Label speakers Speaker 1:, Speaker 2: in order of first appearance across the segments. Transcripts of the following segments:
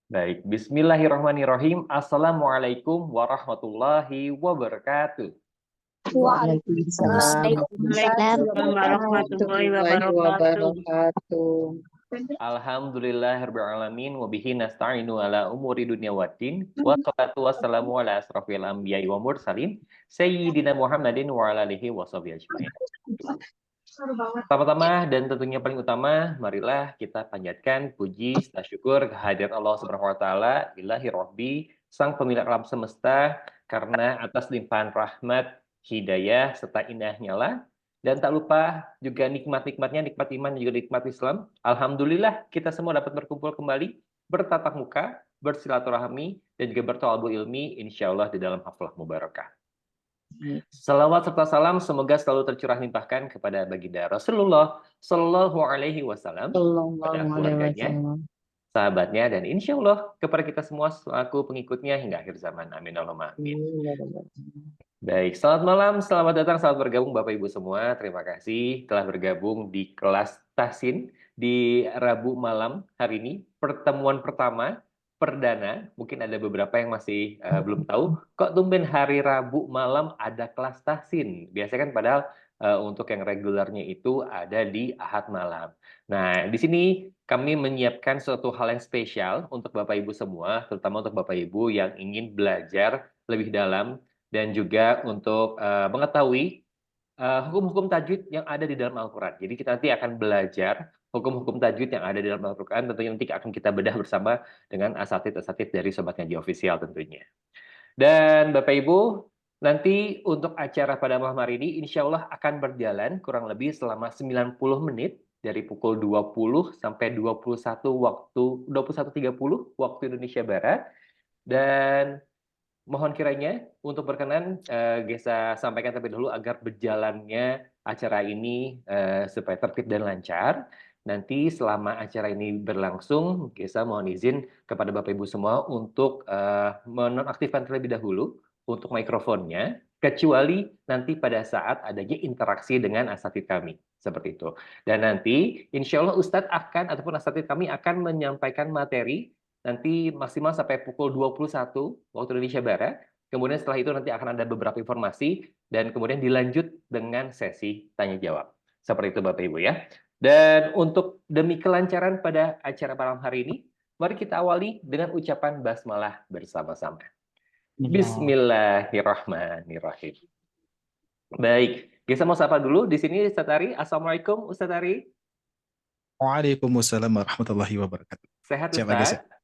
Speaker 1: Baik, Bismillahirrahmanirrahim. Assalamualaikum warahmatullahi wabarakatuh.
Speaker 2: Waalaikumsalam
Speaker 3: Waalaikumsalam warahmatullahi
Speaker 2: warahmatullahi
Speaker 3: wabarakatuh.
Speaker 2: wabarakatuh.
Speaker 1: Alhamdulillahirrahmanirrahim. Wabihi nasta'inu ala umuri dunia waddin. Wassalatu wassalamu ala asrafil anbiya'i wa mursalin. Sayyidina Muhammadin wa ala alihi wa sahbihi ajma'in. Pertama-tama dan tentunya paling utama, marilah kita panjatkan puji serta syukur kehadirat Allah Subhanahu wa taala, Ilahi Rabbi, Sang Pemilik alam semesta, karena atas limpahan rahmat, hidayah serta indahnya lah. Dan tak lupa juga nikmat-nikmatnya, nikmat iman dan juga nikmat Islam. Alhamdulillah kita semua dapat berkumpul kembali, bertatap muka, bersilaturahmi, dan juga bertawabul ilmi, insya Allah di dalam haflah mubarakah. Salawat serta salam semoga selalu tercurah limpahkan kepada baginda Rasulullah Shallallahu Alaihi Wasallam, pada keluarganya, sahabatnya, dan insya Allah kepada kita semua selaku pengikutnya hingga akhir zaman. Amin Allahumma amin. Baik, selamat malam, selamat datang, selamat bergabung Bapak Ibu semua. Terima kasih telah bergabung di kelas Tahsin di Rabu malam hari ini, pertemuan pertama perdana. Mungkin ada beberapa yang masih belum tahu, kok tumben hari Rabu malam ada kelas Tahsin. Biasanya kan padahal untuk yang regulernya itu ada di Ahad malam. Nah, di sini kami menyiapkan suatu hal yang spesial untuk Bapak Ibu semua, terutama untuk Bapak Ibu yang ingin belajar lebih dalam dan juga untuk mengetahui hukum-hukum tajwid yang ada di dalam Al-Quran. Jadi kita nanti akan belajar hukum-hukum tajwid yang ada di dalam Al-Quran. Tentunya nanti akan kita bedah bersama dengan asatid-asatid dari Sobat Ngaji Official tentunya. Dan Bapak Ibu, nanti untuk acara pada malam hari ini insya Allah akan berjalan kurang lebih selama 90 menit dari pukul 20 sampai 21.30 waktu Indonesia Barat. Dan mohon kiranya untuk berkenan Gesa sampaikan terlebih dahulu agar berjalannya acara ini supaya tertib dan lancar. Nanti selama acara ini berlangsung, Gesa mohon izin kepada Bapak Ibu semua untuk menonaktifkan terlebih dahulu untuk mikrofonnya, kecuali nanti pada saat adanya interaksi dengan asatid kami. Seperti itu. Dan nanti insya Allah Ustadz akan ataupun asatid kami akan menyampaikan materi nanti maksimal sampai pukul 21 waktu Indonesia Barat. Kemudian setelah itu nanti akan ada beberapa informasi dan kemudian dilanjut dengan sesi tanya jawab. Seperti itu Bapak Ibu ya. Dan untuk demi kelancaran pada acara malam hari ini, mari kita awali dengan ucapan basmalah bersama-sama. Bismillahirrahmanirrahim. Baik, Gesa mau sapa dulu di sini Ustadz Ari. Assalamualaikum Ustadz Ari.
Speaker 4: Waalaikumsalam warahmatullahi wabarakatuh.
Speaker 1: Sehat
Speaker 4: Siapa Gesa?
Speaker 1: Ustadz?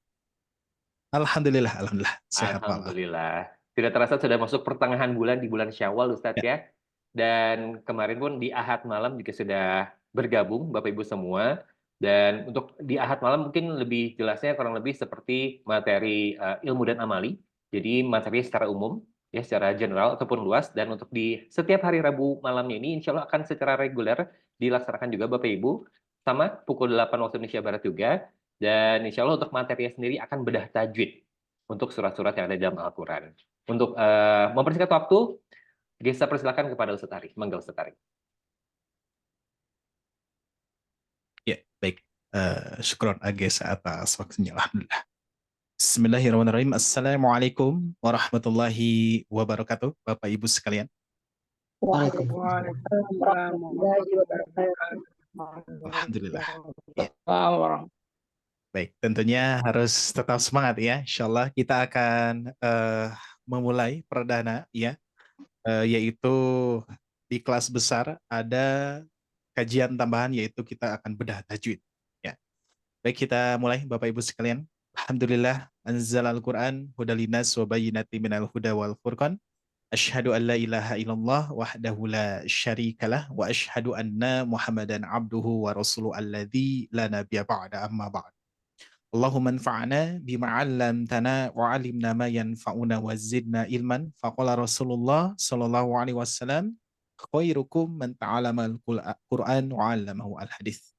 Speaker 4: Alhamdulillah sehat Pak.
Speaker 1: Alhamdulillah. Tidak terasa sudah masuk pertengahan bulan di bulan Syawal Ustadz ya. Dan kemarin pun di Ahad malam juga sudah bergabung Bapak Ibu semua. Dan untuk di Ahad malam mungkin lebih jelasnya kurang lebih seperti materi ilmu dan amali. Jadi materi secara umum ya, secara general ataupun luas. Dan untuk di setiap hari Rabu malamnya ini insya Allah akan secara reguler dilaksanakan juga Bapak Ibu. Sama pukul 8 waktu Indonesia Barat juga. Dan insya Allah untuk materinya sendiri akan bedah tajwid untuk surat-surat yang ada di dalam Al-Quran. Untuk mempersingkat waktu, Gesa persilakan kepada Ustadz Ari. Mangga Ustadz Ari.
Speaker 4: Ya, baik. Syukron Gesa atas waktunya. Alhamdulillah. Bismillahirrahmanirrahim. Assalamualaikum warahmatullahi wabarakatuh. Bapak Ibu sekalian.
Speaker 2: Waalaikumsalam warahmatullahi wabarakatuh.
Speaker 4: Alhamdulillah. Ya. Baik, tentunya harus tetap semangat ya. Insyaallah kita akan memulai perdana ya, yaitu di kelas besar ada kajian tambahan yaitu kita akan bedah tajwid. Ya. Baik, kita mulai Bapak Ibu sekalian. Alhamdulillah anzalal Quran hudalinas wa bayyinatin minal huda wal furqan. Asyhadu an la ilaha illallah wahdahu la syarikalah wa asyhadu anna Muhammadan abduhu wa rasuluhu alladzi la nabiyya ba'da amma ba'd. Allahumma anfa'na bima 'allamtana wa 'allimna ma yanfa'una wa zidna ilman. Faqala Rasulullah sallallahu alaihi wasallam, khairukum man ta'allama al-Qur'an wa 'allamahu al-hadits.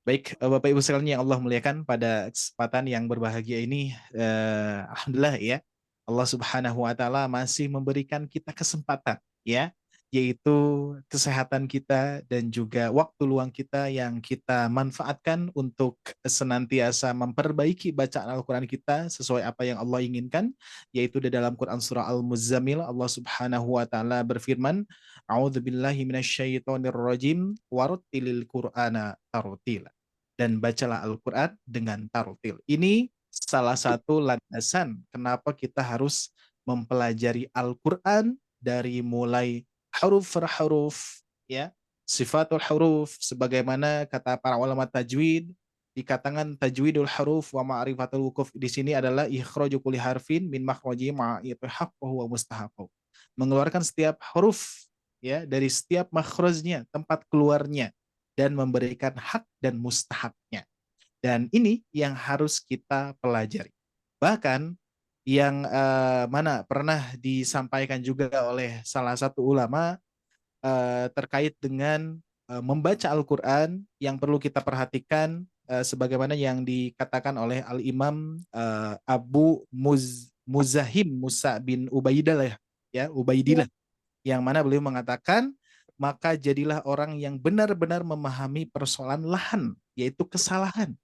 Speaker 4: Baik, Bapak Ibu sekalian yang Allah muliakan, pada kesempatan yang berbahagia ini, alhamdulillah ya, Allah Subhanahu wa taala masih memberikan kita kesempatan ya yaitu kesehatan kita dan juga waktu luang kita yang kita manfaatkan untuk senantiasa memperbaiki bacaan Al-Quran kita sesuai apa yang Allah inginkan, yaitu di dalam Quran surah Al-Muzammil Allah Subhanahu wa taala berfirman, A'udzubillahi minasyaitonirrajim waruttilil Qur'ana tartila. Dan bacalah Al-Quran dengan tartil. Ini salah satu landasan kenapa kita harus mempelajari Al-Quran dari mulai huruf per huruf, ya, sifatul huruf, sebagaimana kata para ulama tajwid, dikatakan tajwidul huruf wa ma'rifatul wukuf di sini adalah ikhraju kulli harfin min makhraji ma'iyatu haqqu wa mustahaqqu. Mengeluarkan setiap huruf, ya, dari setiap makhrajnya, tempat keluarnya, dan memberikan hak dan mustahaknya. Dan ini yang harus kita pelajari. Bahkan yang mana pernah disampaikan juga oleh salah satu ulama terkait dengan membaca Al-Quran yang perlu kita perhatikan sebagaimana yang dikatakan oleh Al-Imam Abu Muzahim Musa bin Ubaidillah, ya, Ubaidillah, yang mana beliau mengatakan, maka jadilah orang yang benar-benar memahami persoalan lahan, yaitu kesalahan.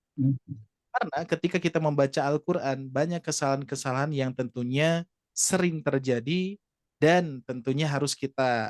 Speaker 4: Karena ketika kita membaca Al-Quran, banyak kesalahan-kesalahan yang tentunya sering terjadi dan tentunya harus kita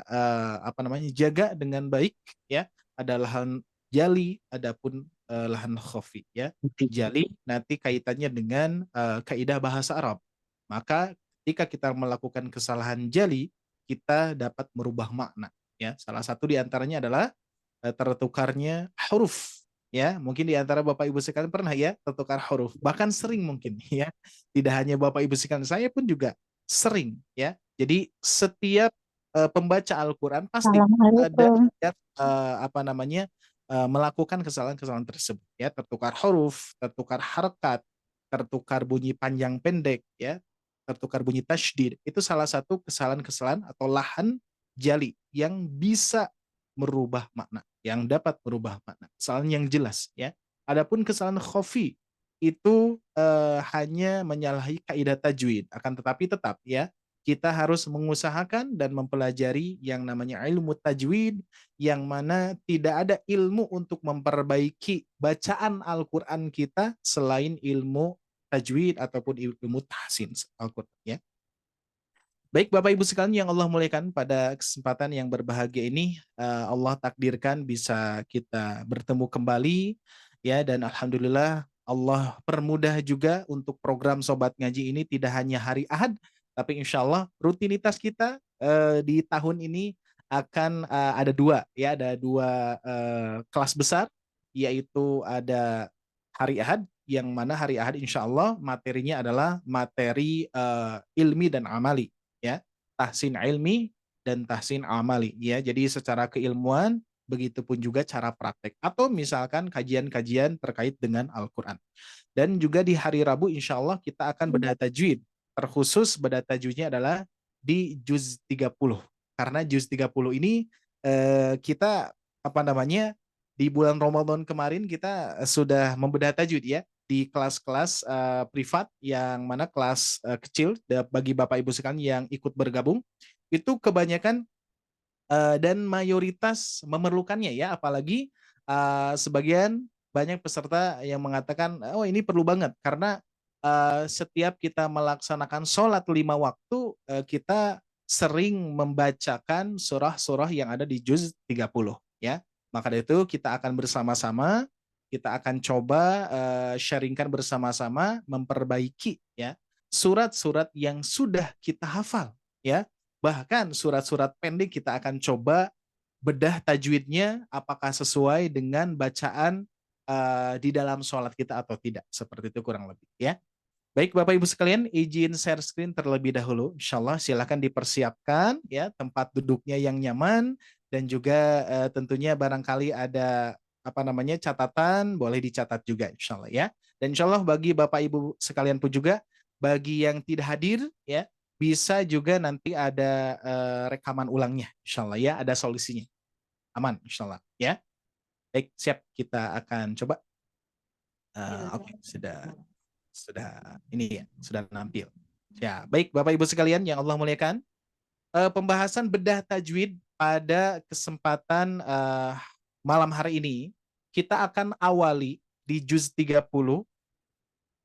Speaker 4: jaga dengan baik, ya. Ada lahan jali, adapun lahan khafi, ya. Jali nanti kaitannya dengan kaidah bahasa Arab. Maka ketika kita melakukan kesalahan jali, kita dapat merubah makna, ya. Salah satu di antaranya adalah tertukarnya huruf, ya. Mungkin di antara Bapak Ibu sekalian pernah, ya, tertukar huruf, bahkan sering mungkin, ya. Tidak hanya Bapak Ibu sekalian, saya pun juga sering, ya. Jadi setiap pembaca Al-Quran pasti ada melakukan kesalahan-kesalahan tersebut, ya. Tertukar huruf, tertukar harakat, tertukar bunyi panjang pendek, ya, tertukar bunyi tasydid. Itu salah satu kesalahan-kesalahan atau lahan jali yang bisa merubah makna, yang dapat merubah makna. Kesalahan yang jelas, ya. Adapun kesalahan khafi itu hanya menyalahi kaidah tajwid, akan tetapi tetap, ya, kita harus mengusahakan dan mempelajari yang namanya ilmu tajwid, yang mana tidak ada ilmu untuk memperbaiki bacaan Al-Quran kita selain ilmu tajwid ataupun ilmu tahsin Al-Quran, ya. Baik Bapak Ibu sekalian yang Allah muliakan, pada kesempatan yang berbahagia ini Allah takdirkan bisa kita bertemu kembali, ya, dan alhamdulillah Allah permudah juga untuk program Sobat Ngaji ini tidak hanya hari Ahad, tapi insya Allah rutinitas kita di tahun ini akan ada dua, ya, ada dua kelas besar, yaitu ada hari Ahad, yang mana hari Ahad insya Allah materinya adalah materi ilmi dan amali, ya, tahsin ilmi dan tahsin amali, ya. Jadi secara keilmuan, begitupun juga cara praktek atau misalkan kajian-kajian terkait dengan Al-Quran. Dan juga di hari Rabu insya Allah kita akan bedah tajwid, terkhusus bedah tajwidnya adalah di juz 30, karena juz 30 ini kita di bulan Ramadan kemarin kita sudah membedah tajwid, ya, di kelas-kelas privat, yang mana kelas kecil bagi Bapak Ibu sekalian yang ikut bergabung itu kebanyakan dan mayoritas memerlukannya, ya. Apalagi sebagian banyak peserta yang mengatakan, oh ini perlu banget karena setiap kita melaksanakan sholat 5 waktu kita sering membacakan surah-surah yang ada di juz 30, ya. Maka dari itu kita akan bersama-sama, kita akan coba sharingkan bersama-sama, memperbaiki, ya, surat-surat yang sudah kita hafal, ya. Bahkan surat-surat pendek kita akan coba bedah tajwidnya apakah sesuai dengan bacaan di dalam sholat kita atau tidak. Seperti itu kurang lebih, ya. Baik Bapak Ibu sekalian, izin share screen terlebih dahulu. Insya Allah silakan dipersiapkan, ya, tempat duduknya yang nyaman, dan juga tentunya barangkali ada catatan, boleh dicatat juga insya Allah, ya. Dan insya Allah bagi Bapak Ibu sekalian pun juga, bagi yang tidak hadir, ya, bisa juga nanti ada rekaman ulangnya insya Allah, ya, ada solusinya. Aman insya Allah, ya. Baik, siap, kita akan coba. Oke, sudah ini, ya, sudah nampil. Ya, baik Bapak Ibu sekalian yang Allah muliakan, pembahasan bedah tajwid pada kesempatan malam hari ini kita akan awali di juz 30.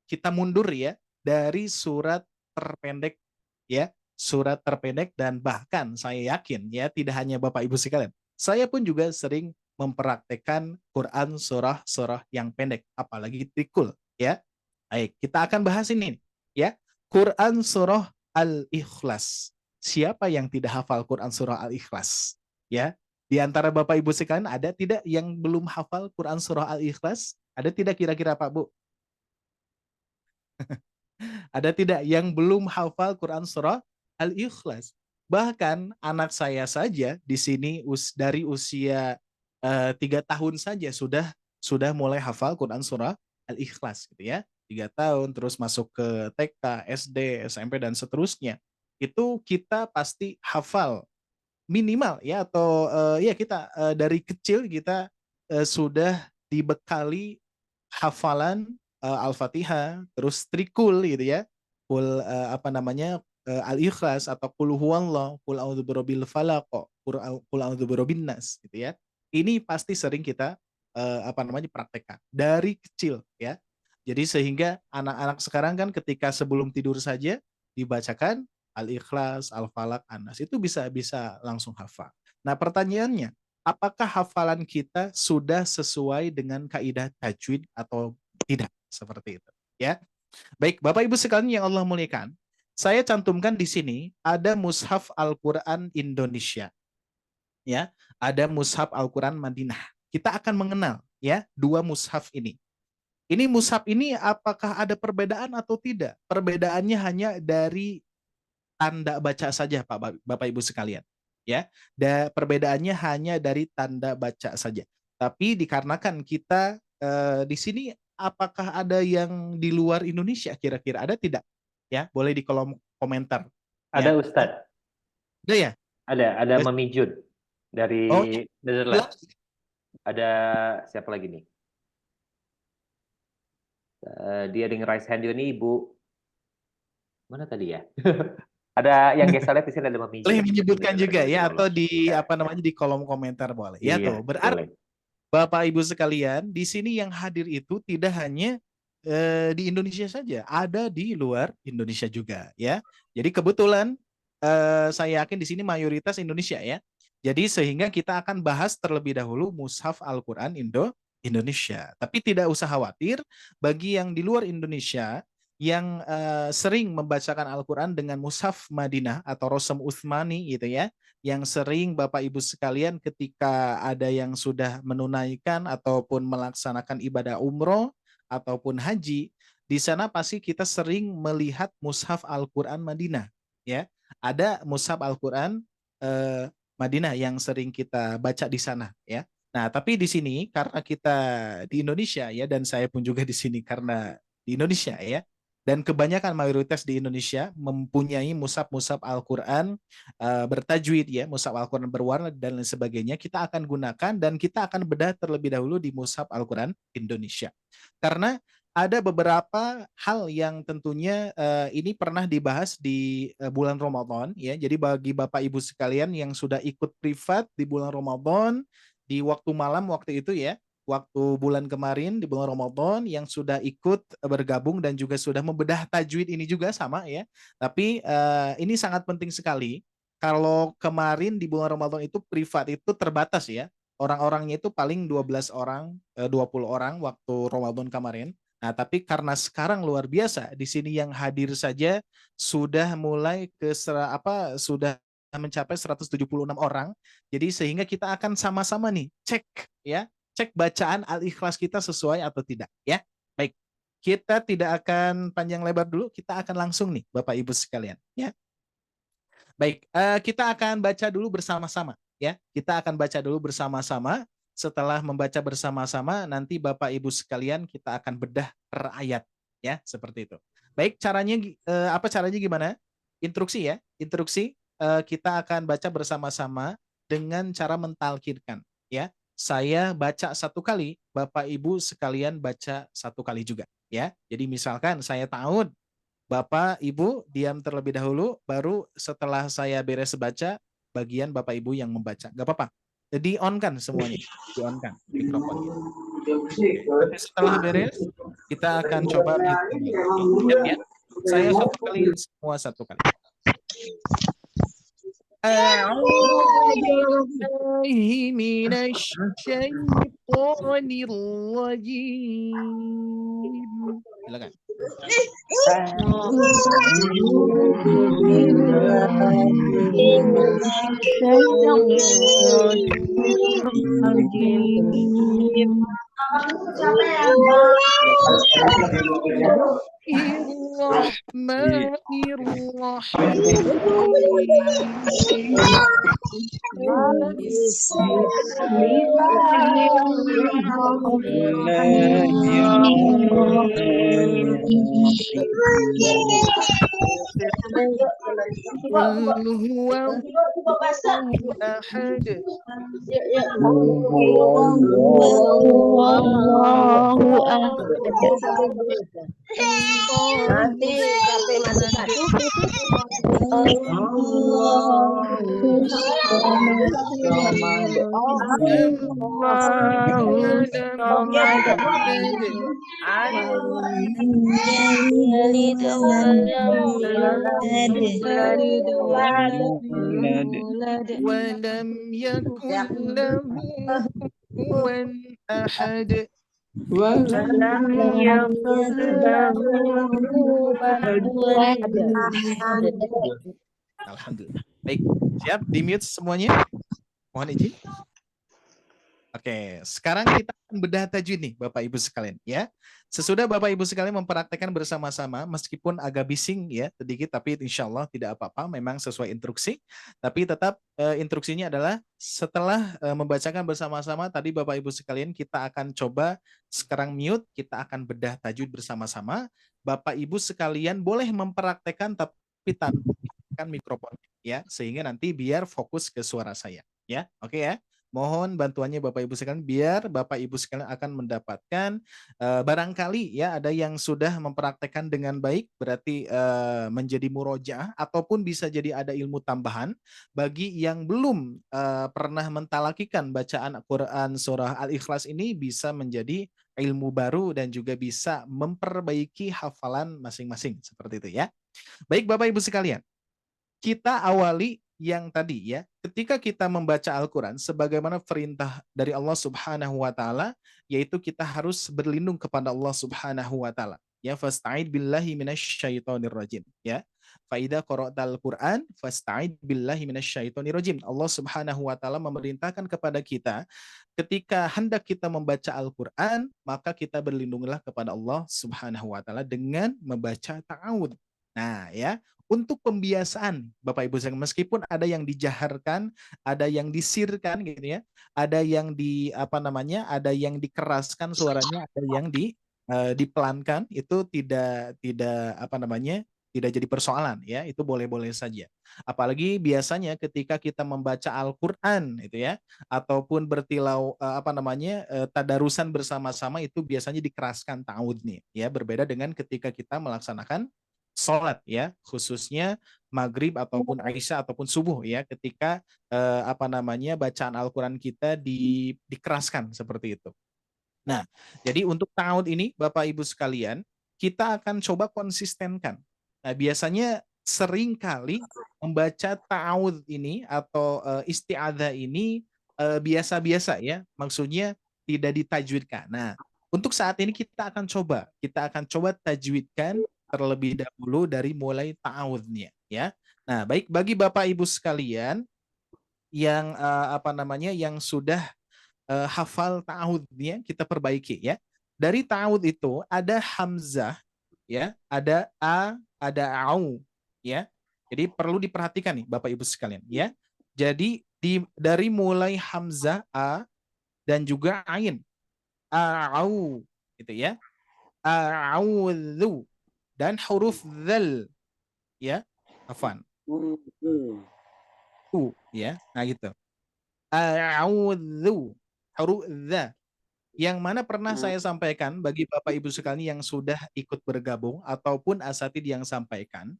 Speaker 4: Kita mundur ya dari surat terpendek ya, surat terpendek, dan bahkan saya yakin ya tidak hanya Bapak Ibu sekalian, saya pun juga sering mempraktekkan Quran surah-surah yang pendek, apalagi trikul ya. Baik, kita akan bahas ini ya. Quran surah Al-Ikhlas. Siapa yang tidak hafal Quran surah Al-Ikhlas? Ya. Di antara Bapak Ibu sekalian ada tidak yang belum hafal Quran surah Al-Ikhlas? Ada tidak kira-kira Pak Bu? Ada tidak yang belum hafal Quran surah Al-Ikhlas? Bahkan anak saya saja di sini dari usia 3 tahun saja sudah mulai hafal Quran surah Al-Ikhlas gitu ya. 3 tahun terus masuk ke TK, SD, SMP dan seterusnya. Itu kita pasti hafal minimal ya, atau ya kita dari kecil kita sudah dibekali hafalan Al-Fatihah, terus trikul gitu ya. Apa namanya? Al-Ikhlas atau qul huwallah, qul a'udzu birabbil falaq, qul a'udzu birabbin nas gitu ya. Ini pasti sering kita apa namanya praktekkan dari kecil ya. Jadi sehingga anak-anak sekarang kan ketika sebelum tidur saja dibacakan Al-Ikhlas, Al-Falaq, An-Nas, itu bisa langsung hafal. Nah, pertanyaannya, apakah hafalan kita sudah sesuai dengan kaidah tajwid atau tidak? Seperti itu, ya. Baik, Bapak Ibu sekalian yang Allah muliakan, saya cantumkan di sini ada Mushaf Al-Qur'an Indonesia, ya. Ada Mushaf Al-Qur'an Madinah. Kita akan mengenal ya dua mushaf ini. Ini mushaf ini apakah ada perbedaan atau tidak? Perbedaannya hanya dari tanda baca saja Bapak Ibu sekalian. Ya, perbedaannya hanya dari tanda baca saja. Tapi dikarenakan kita di sini, apakah ada yang di luar Indonesia kira-kira, ada tidak? Ya, boleh di kolom komentar.
Speaker 1: Ada
Speaker 4: Ya.
Speaker 1: Ustadz.
Speaker 4: Ada ya?
Speaker 1: Ada Mami Jun dari
Speaker 4: Oh,
Speaker 1: Netherlands. Ada siapa lagi nih? Dia dengan raise hand juga nih, Ibu. Mana tadi ya? Ada yang geser lihat di sini ada Mami Jun.
Speaker 4: boleh menyebutkan juga ya, atau di
Speaker 1: Ya.
Speaker 4: apa namanya di kolom komentar boleh. Ya
Speaker 1: Iya,
Speaker 4: tuh, berarti
Speaker 1: boleh.
Speaker 4: Bapak Ibu sekalian, di sini yang hadir itu tidak hanya di Indonesia saja, ada di luar Indonesia juga ya. Jadi kebetulan saya yakin di sini mayoritas Indonesia ya. Jadi sehingga kita akan bahas terlebih dahulu Mushaf Al-Qur'an Indonesia. Tapi tidak usah khawatir, bagi yang di luar Indonesia yang sering membacakan Al-Qur'an dengan Mushaf Madinah atau Rosem Utsmani gitu ya, yang sering Bapak Ibu sekalian ketika ada yang sudah menunaikan ataupun melaksanakan ibadah umroh ataupun haji, di sana pasti kita sering melihat Mushaf Al-Qur'an Madinah ya. Ada Mushaf Al-Qur'an Madinah yang sering kita baca di sana ya. Nah, tapi di sini karena kita di Indonesia ya, dan saya pun juga di sini karena di Indonesia ya, dan kebanyakan mayoritas di Indonesia mempunyai mushaf-mushaf Al-Qur'an bertajwid ya, mushaf Al-Qur'an berwarna dan lain sebagainya, kita akan gunakan dan kita akan bedah terlebih dahulu di mushaf Al-Qur'an Indonesia. Karena ada beberapa hal yang tentunya ini pernah dibahas di bulan Ramadan ya. Jadi bagi Bapak Ibu sekalian yang sudah ikut privat di bulan Ramadan, di waktu malam waktu itu ya, waktu bulan kemarin di bulan Ramadan, yang sudah ikut bergabung dan juga sudah membedah tajwid ini juga sama ya. Tapi ini sangat penting sekali. Kalau kemarin di bulan Ramadan itu privat itu terbatas ya. Orang-orangnya itu paling 12 orang, 20 orang waktu Ramadan kemarin. Nah, tapi karena sekarang luar biasa, di sini yang hadir saja sudah mulai sudah mencapai 176 orang. Jadi sehingga kita akan sama-sama nih cek ya, cek bacaan Al-Ikhlas kita sesuai atau tidak ya. Baik, kita tidak akan panjang lebar dulu, kita akan langsung nih Bapak Ibu sekalian ya. Baik, kita akan baca dulu bersama-sama ya. Kita akan baca dulu bersama-sama. Setelah membaca bersama-sama, nanti Bapak Ibu sekalian kita akan bedah per ayat ya, seperti itu. Baik, caranya caranya gimana? Instruksi ya, instruksi kita akan baca bersama-sama dengan cara mentalkinkan ya. Saya baca satu kali, Bapak Ibu sekalian baca satu kali juga ya. Jadi misalkan saya tahu, Bapak Ibu diam terlebih dahulu, baru setelah saya beres baca bagian Bapak Ibu yang membaca. Nggak apa-apa. Jadi on kan semuanya. Di on kan mikrofonnya. Nanti setelah beres, kita akan coba mute kembali. Siap ya? Saya satu kali, semua satu kali. أعوذ بالله من الشيطان الرجيم. Silakan. قل هو أحد
Speaker 2: Nanti sampai mati
Speaker 4: ولم يكن له كفوا أحد. Alhamdulillah. Baik, siap di mute semuanya. Mohon izin. Oke, sekarang kita akan bedah tajwid nih Bapak Ibu sekalian ya. Sesudah Bapak Ibu sekalian mempraktekkan bersama-sama, meskipun agak bising ya sedikit, tapi insya Allah tidak apa-apa, memang sesuai instruksi. Tapi tetap instruksinya adalah setelah membacakan bersama-sama tadi Bapak Ibu sekalian, kita akan coba sekarang mute, kita akan bedah tajwid bersama-sama. Bapak Ibu sekalian boleh mempraktekkan tapi tanpa mikrofon ya, sehingga nanti biar fokus ke suara saya ya. Oke ya. Mohon bantuannya Bapak Ibu sekalian biar Bapak Ibu sekalian akan mendapatkan barangkali ya ada yang sudah mempraktekkan dengan baik berarti menjadi murojaah ataupun bisa jadi ada ilmu tambahan bagi yang belum pernah mentalakikan bacaan Quran surah Al-Ikhlas ini bisa menjadi ilmu baru dan juga bisa memperbaiki hafalan masing-masing seperti itu ya. Baik Bapak Ibu sekalian, kita awali yang tadi ya, ketika kita membaca Al-Quran sebagaimana perintah dari Allah Subhanahu wa Ta'ala, yaitu kita harus berlindung kepada Allah Subhanahu wa Ta'ala. Ya, fasta'id billahi minasyaitonir rajim. Ya, faida qara'tal Quran fasta'id billahi minasyaitonir rajim. Allah Subhanahu wa Ta'ala memerintahkan kepada kita ketika hendak kita membaca Al-Quran, maka kita berlindunglah kepada Allah Subhanahu wa Ta'ala dengan membaca ta'awud. Nah, ya, untuk pembiasaan Bapak Ibu sekalian, meskipun ada yang dijaharkan, ada yang disirkan gitu ya, ada yang ada yang dikeraskan suaranya, ada yang dipelankan, itu tidak tidak jadi persoalan ya, itu boleh-boleh saja. Apalagi biasanya ketika kita membaca Al-Qur'an itu ya, ataupun tadarusan bersama-sama itu biasanya dikeraskan ta'awud nih ya, berbeda dengan ketika kita melaksanakan sholat ya, khususnya maghrib ataupun Aisyah ataupun subuh ya, ketika bacaan Al-Quran kita dikeraskan seperti itu. Nah, jadi untuk ta'awud ini Bapak Ibu sekalian, kita akan coba konsistenkan. Nah, biasanya sering kali membaca ta'awud ini atau isti'adzah ini biasa-biasa ya, maksudnya tidak ditajwidkan. Nah, untuk saat ini kita akan coba tajwidkan terlebih dahulu dari mulai ta'awudnya ya. Nah, baik bagi Bapak Ibu sekalian yang yang sudah hafal ta'awudnya, kita perbaiki ya. Dari ta'awud itu ada hamzah ya, ada a, ada au ya. Jadi perlu diperhatikan nih Bapak Ibu sekalian ya. Jadi dari mulai hamzah a dan juga ain, au gitu ya. A'udzu dan huruf dzal ya, afan ya, nah gitu. A'udzu huruf dza Yang mana pernah saya sampaikan bagi Bapak Ibu sekalian yang sudah ikut bergabung ataupun asatid yang sampaikan,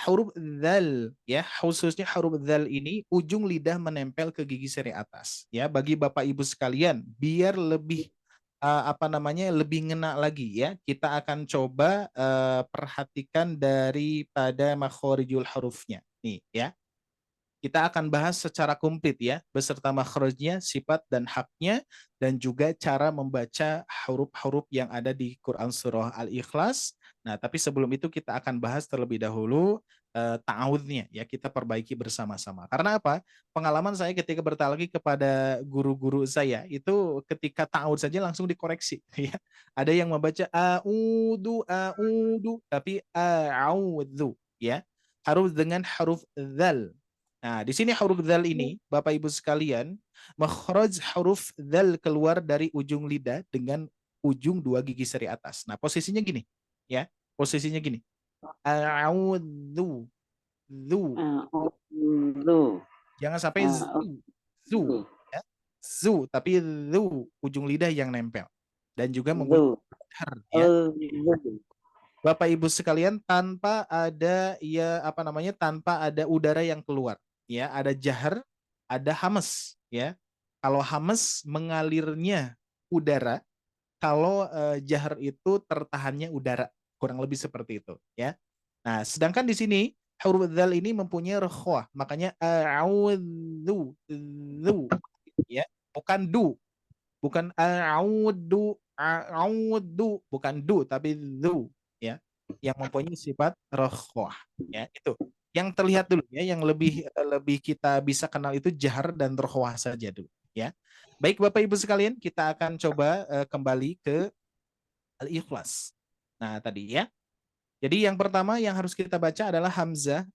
Speaker 4: huruf dzal ya, khususnya huruf dzal ini ujung lidah menempel ke gigi seri atas ya. Bagi Bapak Ibu sekalian biar lebih apa namanya lebih ngena lagi ya, kita akan coba perhatikan daripada makhorijul hurufnya nih ya. Kita akan bahas secara komplit ya, beserta makhrajnya, sifat dan haknya, dan juga cara membaca huruf-huruf yang ada di Quran Surah Al-Ikhlas. Nah, tapi sebelum itu kita akan bahas terlebih dahulu ta'awudnya ya, kita perbaiki bersama-sama. Karena apa? Pengalaman saya ketika bertalaqi kepada guru-guru saya, itu ketika ta'awud saja langsung dikoreksi ya. Ada yang membaca a'udu, tapi a'udhu ya. Harus dengan huruf dzal. Nah, di sini huruf dzal ini, Bapak Ibu sekalian, makhraj huruf dzal keluar dari ujung lidah dengan ujung dua gigi seri atas. Nah, posisinya gini, ya. Posisinya gini. A'udzu, zu.
Speaker 3: Lu.
Speaker 4: Jangan sampai zu, ya. Zu, tapi zu, ujung lidah yang nempel. Dan juga mempunyai har, ya. Bapak Ibu sekalian, tanpa ada ya apa namanya, tanpa ada udara yang keluar ya, ada jahar, ada hamas ya. Kalau hamas mengalirnya udara, kalau jahar itu tertahannya udara, kurang lebih seperti itu ya. Nah, sedangkan di sini huruf dzal ini mempunyai rekhwah, makanya a'udzu zu ya, bukan du, bukan a'udzu, bukan du tapi zu ya, yang mempunyai sifat rekhwah ya. Itu yang terlihat dulu ya, yang lebih lebih kita bisa kenal itu jahar dan rekhwah saja dulu ya. Baik Bapak Ibu sekalian, kita akan coba kembali ke Al-Ikhlas. Nah, tadi ya. Jadi yang pertama yang harus kita baca adalah hamzah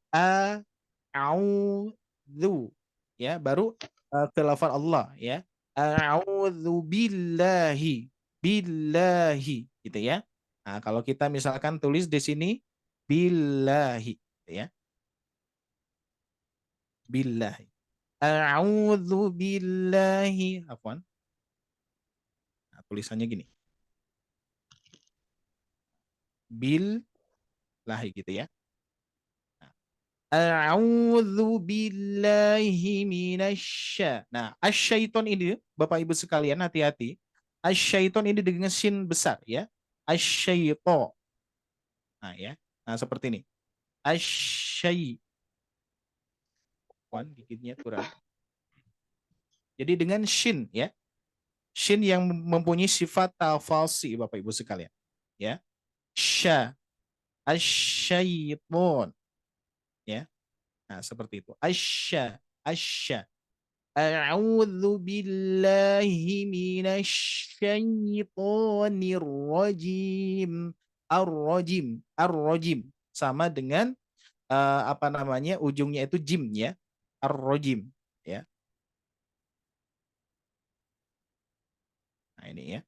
Speaker 4: a'udzu ya, baru ke lafal Allah ya. A'udzu billahi, billahi gitu ya. Nah, kalau kita misalkan tulis di sini billahi gitu ya. Billahi. A'udzu billahi, afwan. Nah, tulisannya gini. Billahi gitu ya. A'udzu billahi minasya. Nah, asyaiton ini Bapak Ibu sekalian hati-hati. Asyaiton ini dengan sin besar ya. Asyaito. Nah, ya. Nah, seperti ini. Asyai. Gigitnya kurang. Jadi dengan shin ya. Shin yang mempunyai sifat tafalsi Bapak Ibu sekalian. Ya. Sya. Asyaiton. Ya. Nah, seperti itu. Asya. Asya. A'udzu billahi minasyaitonir rajim. Ar-rajim, ar-rajim sama dengan apa namanya, ujungnya itu jim ya. Ar-rajim ya. Nah, ini ya.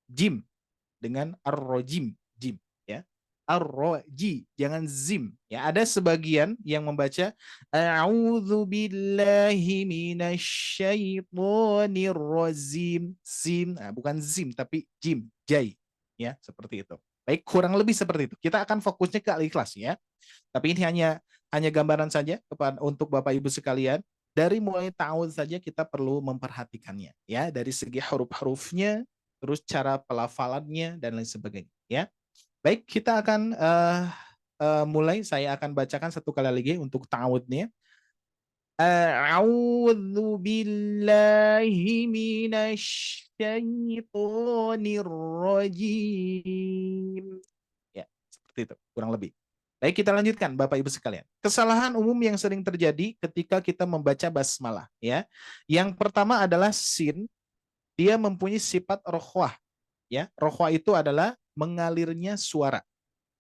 Speaker 4: Jim dengan ar-rajim, jim ya. Ar-raji, jangan zim ya. Ada sebagian yang membaca a'udzu billahi minasyaitonir rajim, zim. Nah, bukan zim tapi jim, jai ya, seperti itu. Baik, kurang lebih seperti itu. Kita akan fokusnya ke al-ikhlas ya. Tapi ini hanya gambaran saja kepada untuk Bapak Ibu sekalian. Dari mulai ta'awudz saja kita perlu memperhatikannya ya, dari segi huruf-hurufnya, terus cara pelafalannya dan lain sebagainya ya. Baik, kita akan mulai. Saya akan bacakan satu kali lagi untuk ta'awudnya. A'udzu billahi minasyaitonir rajim. Ya, seperti itu, kurang lebih. Baik, kita lanjutkan Bapak Ibu sekalian. Kesalahan umum yang sering terjadi ketika kita membaca basmalah ya. Yang pertama adalah sin, dia mempunyai sifat rokhwah ya. Rokhwah itu adalah mengalirnya suara.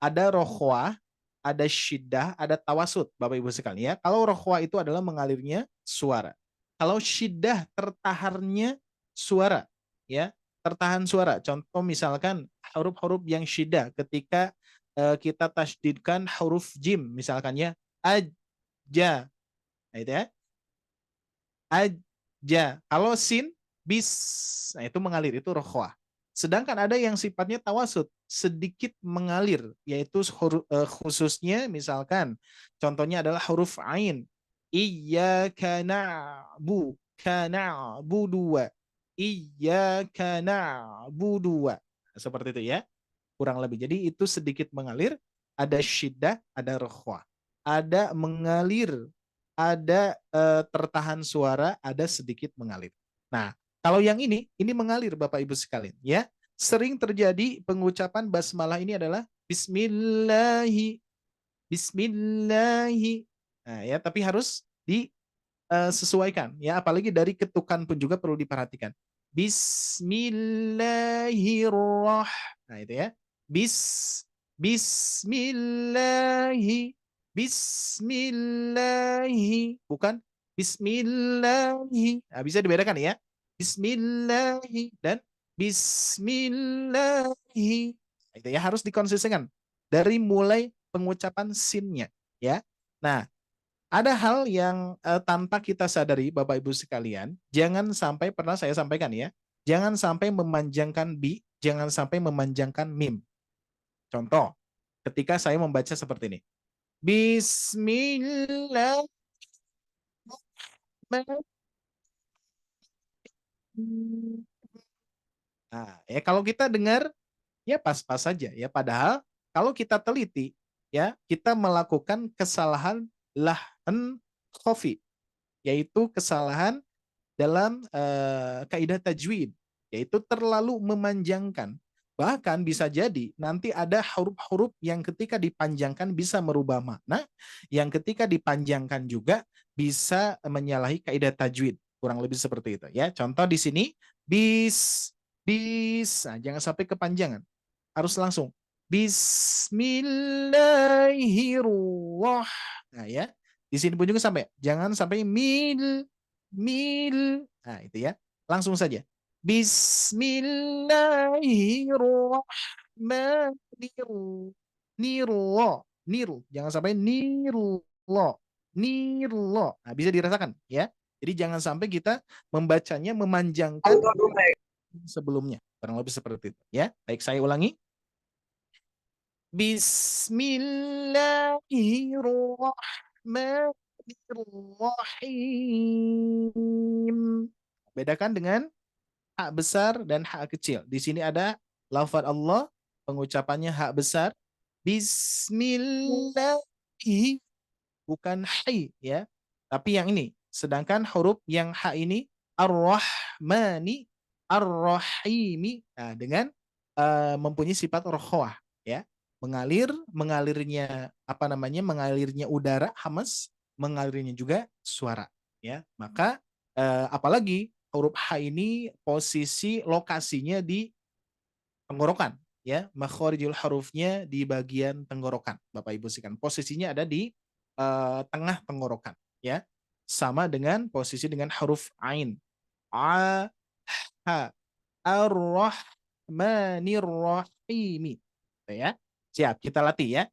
Speaker 4: Ada rokhwah, ada syiddah, ada tawasud Bapak Ibu sekalian ya. Kalau rokhwah itu adalah mengalirnya suara. Kalau syiddah tertahannya suara ya, tertahan suara. Contoh misalkan huruf-huruf yang syiddah ketika kita tasdidkan huruf jim misalkan ya, aja. Nah, itu ya. Aja. Kalau sin bis, nah itu mengalir, itu rokhwah Sedangkan ada yang sifatnya tawasud, sedikit mengalir, yaitu khususnya misalkan contohnya adalah huruf ain. Iyyaka na'budu wa iyyaka na'budu wa. Seperti itu ya, kurang lebih. Jadi itu sedikit mengalir, ada syiddah, ada rokhwah. Ada mengalir, ada tertahan suara, ada sedikit mengalir. Nah, kalau yang ini mengalir Bapak Ibu sekalian ya. Sering terjadi pengucapan basmalah ini adalah bismillahi, bismillahi. Nah, ya, tapi harus disesuaikan ya, apalagi dari ketukan pun juga perlu diperhatikan. Bismillahirrahmanirrahim. Nah, itu ya. Bismillahi, bismillahi, bukan bismillahi. Nah, bisa dibedakan ya. Bismillahi dan bismillahi. Nah, itu ya, harus dikonsistenkan dari mulai pengucapan sinnya ya. Nah, ada hal yang tanpa kita sadari Bapak Ibu sekalian, jangan sampai, pernah saya sampaikan ya, jangan sampai memanjangkan bi, jangan sampai memanjangkan mim. Contoh, ketika saya membaca seperti ini. Bismillahirrahmanirrahim. Nah, ya kalau kita dengar ya pas-pas saja ya, padahal kalau kita teliti ya, kita melakukan kesalahan lahn khofi, yaitu kesalahan dalam kaidah tajwid, yaitu terlalu memanjangkan. Bahkan bisa jadi nanti ada huruf-huruf yang ketika dipanjangkan bisa merubah makna, yang ketika dipanjangkan juga bisa menyalahi kaidah tajwid. Kurang lebih seperti itu ya. Contoh di sini bis. Nah, jangan sampai kepanjangan. Harus langsung Bismillahirrahmanirrahim. Nah, ya. Di sini pun juga sampai, jangan sampai mil. Nah, itu ya. Langsung saja. Bismillahirrahmanirrahim. Niru. Jangan sampai niru. Nirlo. Nah, bisa dirasakan ya. Jadi jangan sampai kita membacanya memanjangkan sebelumnya. Kurang lebih seperti itu ya. Baik, saya ulangi. Bismillahirrahmanirrahim. Bedakan dengan hak besar dan hak kecil. Di sini ada lafaz Allah, pengucapannya hak besar. Bismillahi, bukan hai ya. Tapi yang ini. Sedangkan huruf yang hak ini ar-rahmani, ar-rahimi. Nah, dengan mempunyai sifat rokhwah ya. Mengalirnya apa namanya? Mengalirnya udara hamas, mengalirnya juga suara ya. Maka apalagi huruf H ini posisi lokasinya di tenggorokan ya, makhorijul hurufnya di bagian tenggorokan Bapak Ibu sekalian, posisinya ada di tengah tenggorokan ya, sama dengan posisi dengan huruf ain, a ha ar-rahmanir-rahim ya. Siap, kita latih ya.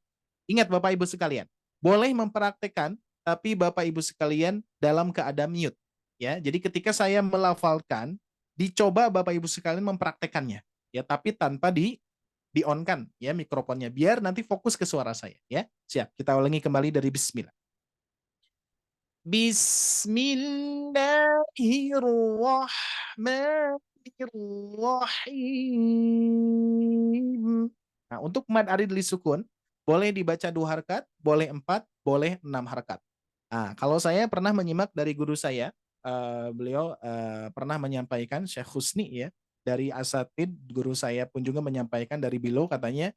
Speaker 4: Ingat Bapak Ibu sekalian, boleh mempraktekkan tapi Bapak Ibu sekalian dalam keadaan mute ya. Jadi ketika saya melafalkan, dicoba Bapak Ibu sekalian mempraktekannya ya, tapi tanpa di on kan ya mikrofonnya, biar nanti fokus ke suara saya ya. Siap, kita ulangi kembali dari bismillah. Bismillahirrahmanirrahim. Nah, untuk mad arid li sukun boleh dibaca 2 harakat, boleh 4, boleh 6 harakat. Nah, kalau saya pernah menyimak dari guru saya, beliau pernah menyampaikan, Syekh Husni ya, dari asatid guru saya pun juga menyampaikan dari beliau, katanya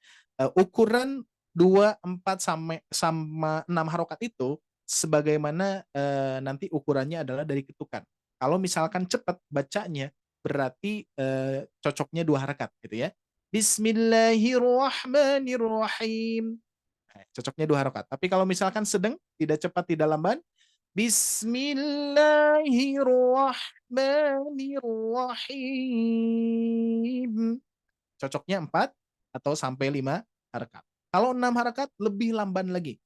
Speaker 4: ukuran 2, 4 sama 6 harokat itu sebagaimana nanti ukurannya adalah dari ketukan. Kalau misalkan cepat bacanya berarti cocoknya 2 harakat gitu ya. Bismillahirrahmanirrahim. Nah, cocoknya 2 harakat. Tapi kalau misalkan sedang, tidak cepat, tidak lamban, Bismillahirrahmanirrahim. Cocoknya 4 atau sampai 5 harakat. Kalau 6 harakat lebih lamban lagi.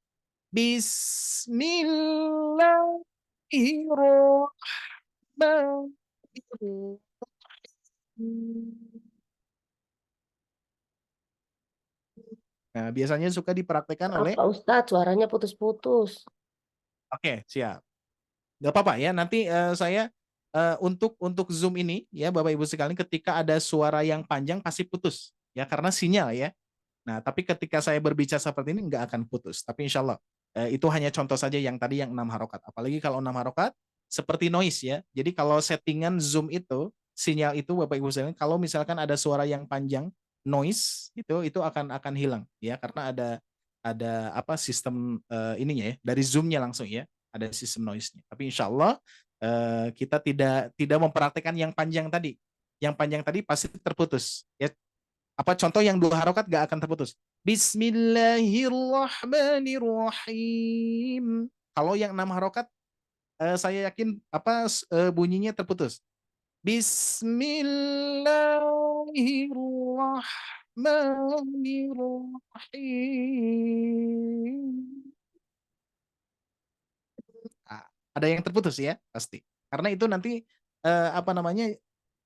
Speaker 4: Bismillahirrahmanirrahim. Nah, biasanya suka dipraktekkan
Speaker 2: Maaf
Speaker 4: oleh.
Speaker 2: Pak Ustadz, suaranya putus-putus.
Speaker 4: Oke, siap. Nggak apa-apa ya. Nanti saya untuk Zoom ini ya Bapak Ibu sekalian, ketika ada suara yang panjang pasti putus ya karena sinyal ya. Nah, tapi ketika saya berbicara seperti ini nggak akan putus. Tapi insya Allah itu hanya contoh saja yang tadi yang 6 harokat. Apalagi kalau 6 harokat seperti noise ya. Jadi kalau settingan Zoom itu sinyal itu Bapak Ibu sekalian, kalau misalkan ada suara yang panjang noise itu akan hilang ya karena ada apa sistem ininya ya dari Zoom-nya langsung ya ada sistem noise-nya. Tapi insya Allah kita tidak mempraktekkan yang panjang tadi. Yang panjang tadi pasti terputus ya. Apa contoh yang 2 harokat gak akan terputus. Bismillahirrahmanirrahim. Kalau yang 6 harokat saya yakin apa bunyinya terputus. Bismillahirrahmanirrahim. Ah, ada yang terputus ya pasti. Karena itu nanti apa namanya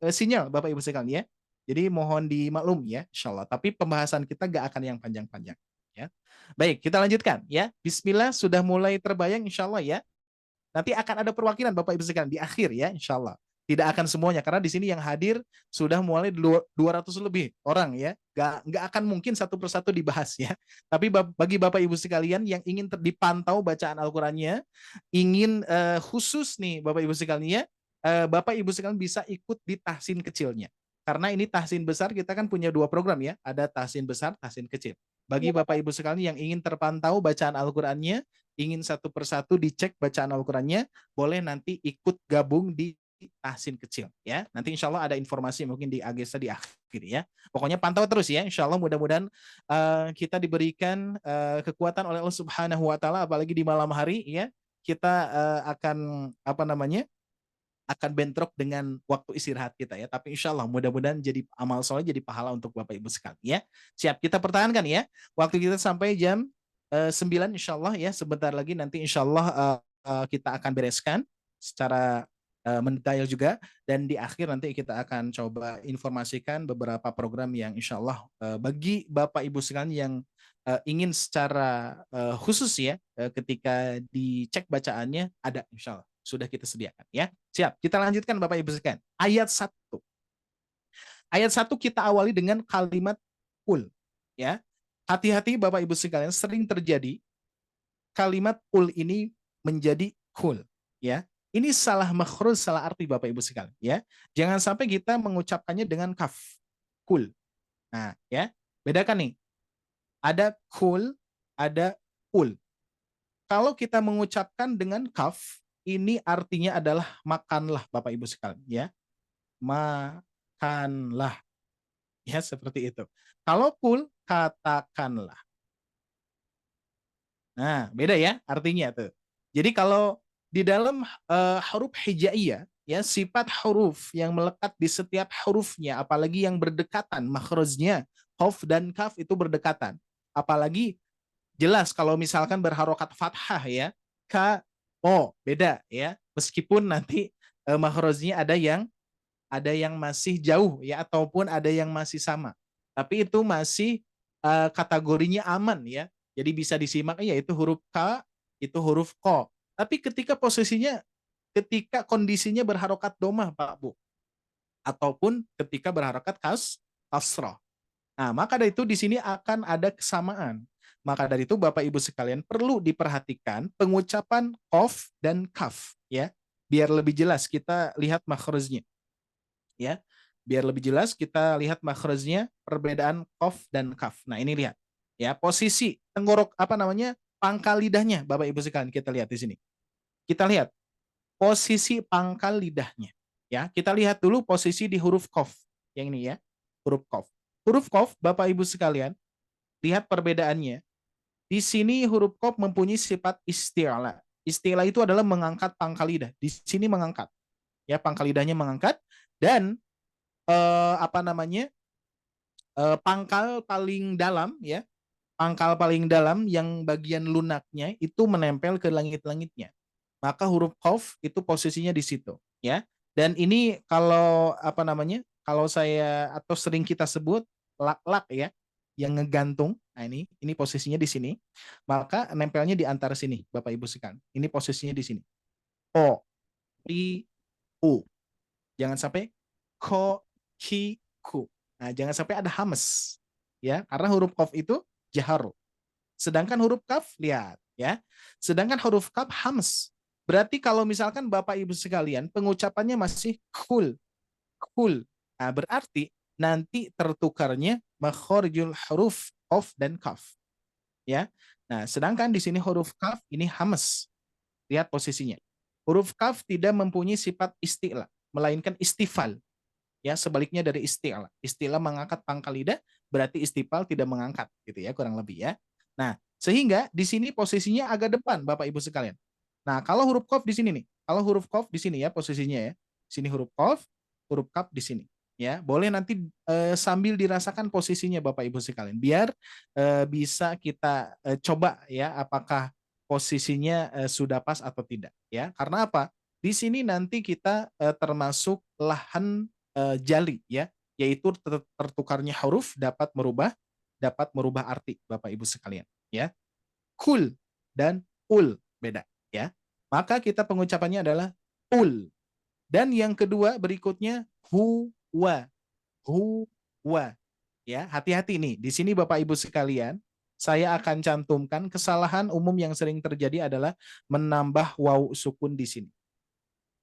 Speaker 4: sinyal Bapak Ibu sekalian ya. Jadi mohon dimaklum ya, insya Allah. Tapi pembahasan kita gak akan yang panjang-panjang. Ya. Baik, kita lanjutkan ya. Bismillah sudah mulai terbayang insya Allah ya. Nanti akan ada perwakilan Bapak Ibu sekalian di akhir ya, insya Allah. Tidak akan semuanya, karena di sini yang hadir sudah mulai 200 lebih orang ya. Nggak akan mungkin satu persatu dibahas ya. Tapi bagi Bapak Ibu sekalian yang ingin dipantau bacaan Al-Qurannya, ingin khusus nih Bapak Ibu sekalian ya, Bapak Ibu sekalian bisa ikut di tahsin kecilnya. Karena ini tahsin besar, kita kan punya 2 program ya. Ada tahsin besar, tahsin kecil. Bagi Bapak Ibu sekalian yang ingin terpantau bacaan Al-Qurannya, ingin satu persatu dicek bacaan Al-Qurannya, boleh nanti ikut gabung di tahsin kecil ya. Nanti insya Allah ada informasi mungkin di agenda di akhir ya. Pokoknya pantau terus ya. Insya Allah mudah-mudahan kita diberikan kekuatan oleh Allah Subhanahu Wa Taala, apalagi di malam hari ya. Kita akan apa namanya? Akan bentrok dengan waktu istirahat kita ya. Tapi insya Allah mudah-mudahan jadi amal soleh, jadi pahala untuk Bapak Ibu sekalian ya. Siap, kita pertahankan ya. Waktu kita sampai jam 9 insya Allah ya. Sebentar lagi nanti insya Allah kita akan bereskan secara mendetail juga. Dan di akhir nanti kita akan coba informasikan beberapa program yang insya Allah bagi Bapak Ibu sekalian yang ingin secara khusus ya ketika dicek bacaannya ada insya Allah sudah kita sediakan ya. Siap, kita lanjutkan Bapak Ibu sekalian. Ayat 1. Ayat 1 kita awali dengan kalimat kul ya. Hati-hati Bapak Ibu sekalian, sering terjadi kalimat kul ini menjadi kul ya. Ini salah makhraj, salah arti Bapak Ibu sekalian ya. Jangan sampai kita mengucapkannya dengan kaf. Kul. Nah, ya. Bedakan nih. Ada kul, ada kul. Kalau kita mengucapkan dengan kaf, ini artinya adalah makanlah Bapak Ibu sekalian ya. Makanlah. Ya, seperti itu. Kalau kul, katakanlah. Nah, beda ya artinya tuh. Jadi kalau di dalam huruf hijaiyah ya, sifat huruf yang melekat di setiap hurufnya, apalagi yang berdekatan makhrajnya, qaf dan kaf itu berdekatan. Apalagi jelas kalau misalkan berharokat fathah ya, ka, o, beda ya. Meskipun nanti makhrajnya ada yang masih jauh ya, ataupun ada yang masih sama. Tapi itu masih kategorinya aman ya. Jadi bisa disimak ya, itu huruf K, itu huruf Ko. Tapi ketika kondisinya berharokat domah Pak Bu, ataupun ketika berharokat kasroh. Nah, maka dari itu di sini akan ada kesamaan. Maka dari itu Bapak Ibu sekalian perlu diperhatikan pengucapan qaf dan kaf ya. Biar lebih jelas kita lihat makhrajnya. Ya. Biar lebih jelas kita lihat makhrajnya, perbedaan qaf dan kaf. Nah, ini lihat. Ya, posisi tenggorok apa namanya? Pangkal lidahnya Bapak Ibu sekalian kita lihat di sini. Kita lihat posisi pangkal lidahnya. Ya, kita lihat dulu posisi di huruf qaf. Yang ini ya, huruf qaf. Huruf qaf Bapak Ibu sekalian, lihat perbedaannya. Di sini huruf qaf mempunyai sifat isti'la. Isti'la itu adalah mengangkat pangkal lidah. Di sini mengangkat. Ya, pangkal lidahnya mengangkat dan apa namanya? Pangkal paling dalam ya. Pangkal paling dalam yang bagian lunaknya itu menempel ke langit-langitnya. Maka huruf qaf itu posisinya di situ, ya. Dan ini kalau apa namanya? Kalau saya atau sering kita sebut lak-lak ya. yang ngegantung. Nah, ini posisinya di sini. Maka nempelnya di antara sini, Bapak Ibu sekalian. Ini posisinya di sini. O, I, U. Jangan sampai ko, ki, ku. Nah, jangan sampai ada hamas. Ya, karena huruf qaf itu jaharu. Sedangkan huruf kaf, lihat ya. Sedangkan huruf kaf hams. Berarti kalau misalkan Bapak Ibu sekalian pengucapannya masih kul, kul. Nah, berarti nanti tertukarnya makhorijul huruf qaf dan kaf. Ya. Nah, sedangkan di sini huruf kaf ini hams. Lihat posisinya. Huruf kaf tidak mempunyai sifat isti'la, melainkan istifal. Ya, sebaliknya dari isti'la. Isti'la mengangkat pangkal lidah, berarti istifal tidak mengangkat, gitu ya, kurang lebih ya. Nah, sehingga di sini posisinya agak depan, Bapak Ibu sekalian. Nah, kalau huruf qaf di sini nih. Kalau huruf qaf di sini ya posisinya ya. Sini huruf qaf, huruf kaf di sini. Ya, boleh nanti sambil dirasakan posisinya Bapak Ibu sekalian, biar bisa kita coba ya apakah posisinya sudah pas atau tidak ya. Karena apa? Di sini nanti kita termasuk lahan jali ya, yaitu tertukarnya huruf dapat merubah arti Bapak Ibu sekalian ya. Kul dan ul beda ya. Maka kita pengucapannya adalah ul. Dan yang kedua berikutnya huwa. Huwa. Ya, hati-hati nih. Di sini Bapak Ibu sekalian, saya akan cantumkan kesalahan umum yang sering terjadi adalah menambah wawu sukun di sini.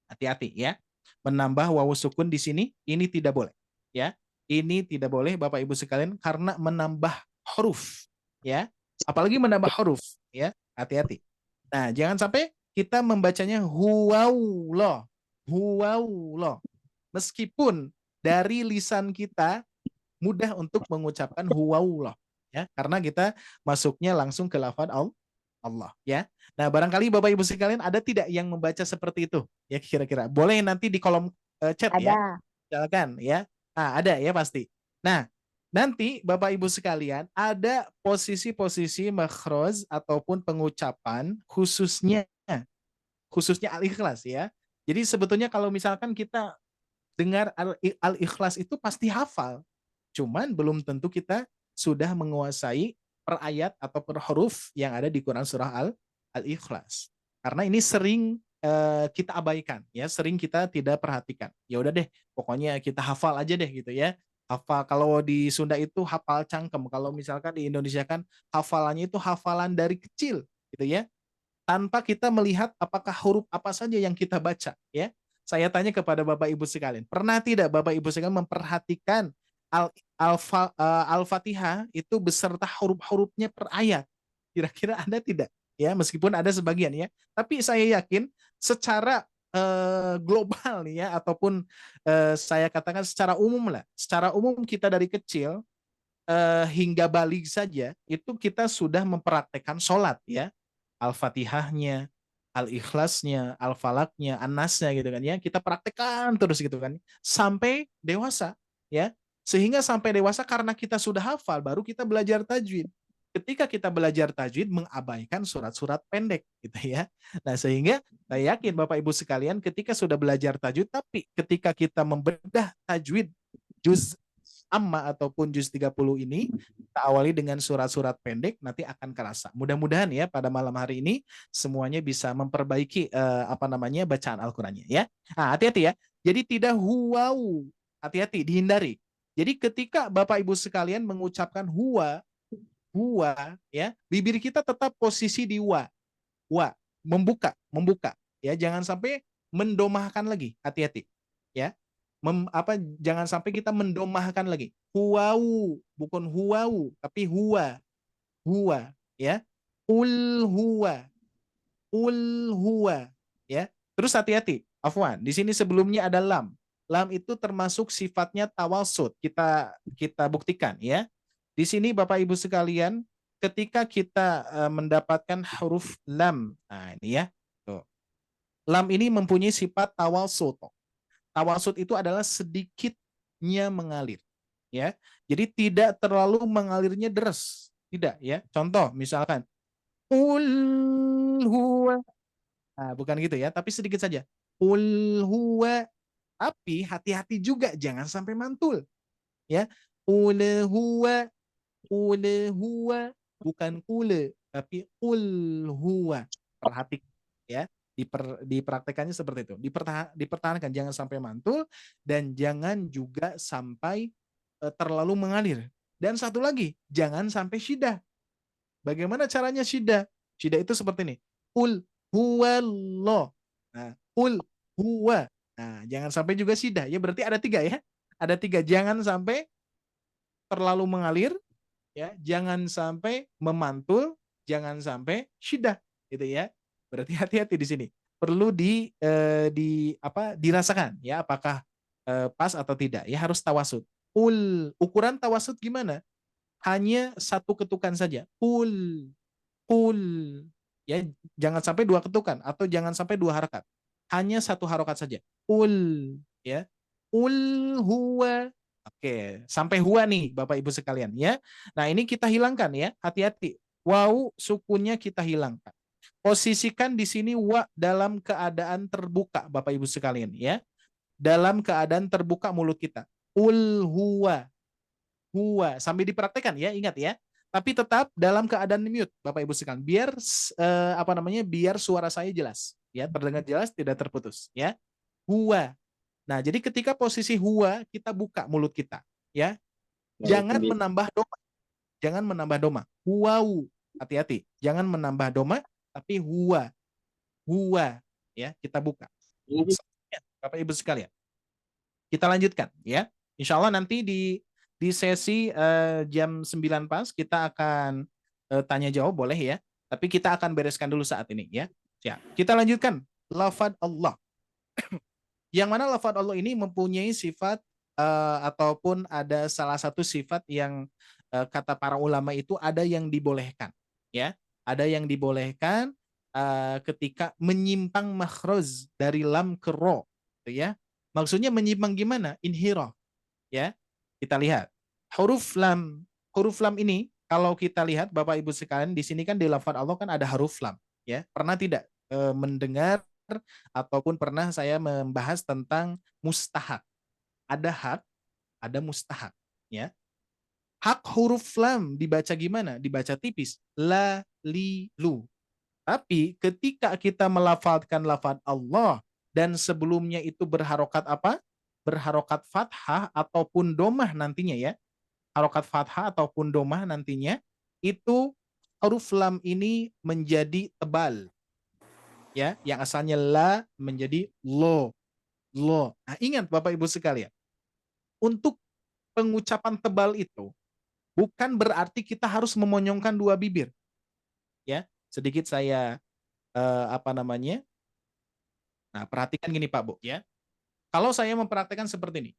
Speaker 4: Hati-hati ya. Menambah wawu sukun di sini ini tidak boleh. Ya. Ini tidak boleh Bapak Ibu sekalian karena menambah huruf ya. Apalagi menambah huruf ya. Hati-hati. Nah, jangan sampai kita membacanya huwauloh. Huwauloh. Meskipun dari lisan kita mudah untuk mengucapkan huwauloh ya, karena kita masuknya langsung ke lafaz Allah ya. Nah, barangkali Bapak Ibu sekalian ada tidak yang membaca seperti itu? Ya kira-kira. Boleh nanti di kolom chat ya.
Speaker 2: Ada.
Speaker 4: Silakan ya. Nah, ada ya pasti. Nah, nanti Bapak Ibu sekalian ada posisi-posisi makhraj ataupun pengucapan khususnya al-ikhlas ya. Jadi sebetulnya kalau misalkan kita dengar al-ikhlas itu pasti hafal. Cuman belum tentu kita sudah menguasai per ayat atau per huruf yang ada di Quran surah Al-Ikhlas. Karena ini sering kita abaikan ya, sering kita tidak perhatikan. Ya udah deh, pokoknya kita hafal aja deh gitu ya. Hafal, kalau di Sunda itu hafal cangkem, kalau misalkan di Indonesia kan hafalannya itu hafalan dari kecil gitu ya. Tanpa kita melihat apakah huruf apa saja yang kita baca ya. Saya tanya kepada Bapak Ibu sekalian, pernah tidak Bapak Ibu sekalian memperhatikan Al-Fatihah itu beserta huruf-hurufnya per ayat? Kira-kira ada tidak? Ya, meskipun ada sebagian ya. Tapi saya yakin secara global nih ya, ataupun saya katakan secara umum lah. Secara umum kita dari kecil hingga balik saja itu kita sudah mempraktekkan sholat ya. Al-Fatihahnya, Al-Ikhlasnya, Al-Falaknya, An-Nasnya gitu kan ya. Kita praktekkan terus gitu kan. Sampai dewasa ya. Sehingga sampai dewasa karena kita sudah hafal baru kita belajar tajwid. Ketika kita belajar tajwid mengabaikan surat-surat pendek gitu ya. Nah, sehingga saya yakin Bapak Ibu sekalian ketika sudah belajar tajwid tapi ketika kita membedah tajwid juz amma ataupun juz 30 ini kita awali dengan surat-surat pendek nanti akan kerasa. Mudah-mudahan ya pada malam hari ini semuanya bisa memperbaiki bacaan Al-Qur'annya ya. Nah, hati-hati ya. Jadi tidak huwau. Hati-hati, dihindari. Jadi ketika Bapak Ibu sekalian mengucapkan huwa ya, bibir kita tetap posisi di wa, membuka ya, jangan sampai mendomahkan lagi. Hati-hati ya. Jangan sampai kita mendomahkan lagi. Huwau, bukan huwau, tapi huwa ya. Ul huwa ya. Terus hati-hati. Afwan, di sini sebelumnya ada lam. Lam itu termasuk sifatnya tawasud. Kita buktikan ya. Di sini Bapak Ibu sekalian, ketika kita mendapatkan huruf lam, nah ini ya. Tuh. Lam ini mempunyai sifat tawasud. Tawasud itu adalah sedikitnya mengalir ya. Jadi tidak terlalu mengalirnya deras, tidak ya. Contoh misalkan ul huwa. Nah, bukan gitu ya, tapi sedikit saja. Ul huwa. Tapi hati-hati juga jangan sampai mantul ya. Ul huwa Qul huwa, bukan qul, tapi qul huwa. Perhatikan ya, dipraktekannya seperti itu. Dipertahankan jangan sampai mantul dan jangan juga sampai terlalu mengalir. Dan satu lagi, jangan sampai syiddah. Bagaimana caranya syiddah? Syiddah itu seperti ini. Qul huwallah. Nah, qul huwa. Nah, jangan sampai juga syiddah. Ya berarti ada 3 ya. Ada 3. Jangan sampai terlalu mengalir, ya. Jangan sampai memantul, jangan sampai syiddah, gitu ya. Berarti hati-hati di sini. Perlu dirasakan ya apakah pas atau tidak. Ya harus tawasud. Ukuran tawasud gimana? Hanya 1 ketukan saja. Qul. Ya, jangan sampai 2 ketukan atau jangan sampai 2 harakat. Hanya 1 harakat saja. Qul, ya. Qul huwa. Oke, sampai huwa nih Bapak Ibu sekalian ya. Nah, ini kita hilangkan ya. Hati-hati. Waw sukunnya kita hilangkan. Posisikan di sini wa dalam keadaan terbuka Bapak Ibu sekalian ya. Dalam keadaan terbuka mulut kita. Qul huwa. Huwa sambil dipraktekkan ya, ingat ya. Tapi tetap dalam keadaan mute Bapak Ibu sekalian. Biar biar suara saya jelas ya, terdengar jelas, tidak terputus ya. Huwa. Nah, jadi ketika posisi huwa kita buka mulut kita ya. Jangan menambah doma. Jangan menambah doma. Huwau. Hati-hati. Jangan menambah doma tapi huwa. Huwa ya, kita buka. Bapak Ibu sekalian. Kita lanjutkan ya. Insya Allah nanti di sesi jam 9 pas kita akan tanya jawab boleh ya. Tapi kita akan bereskan dulu saat ini ya. Ya, kita lanjutkan lafadz Allah. Yang mana lafadz Allah ini mempunyai sifat ataupun ada salah satu sifat yang kata para ulama itu ada yang dibolehkan ya. Ada yang dibolehkan ketika menyimpang makhraj dari lam ke ro gitu ya. Maksudnya menyimpang gimana? Inhirah ya. Kita lihat huruf lam ini kalau kita lihat Bapak Ibu sekalian di sini kan di lafaz Allah kan ada huruf lam ya. Pernah tidak mendengar ataupun pernah saya membahas tentang mustahak. Ada hak, ada mustahak ya. Hak huruf lam dibaca gimana? Dibaca tipis. La, li, lu. Tapi ketika kita melafalkan lafaz Allah dan sebelumnya itu berharokat apa? Berharokat fathah ataupun domah nantinya ya. Harokat fathah ataupun domah nantinya itu huruf lam ini menjadi tebal. Ya, yang asalnya la menjadi lo. Nah, ingat Bapak Ibu sekalian. Untuk pengucapan tebal itu bukan berarti kita harus memonyongkan 2 bibir. Ya, sedikit saya Nah, perhatikan gini Pak Bu ya. Kalau saya mempraktekkan seperti ini.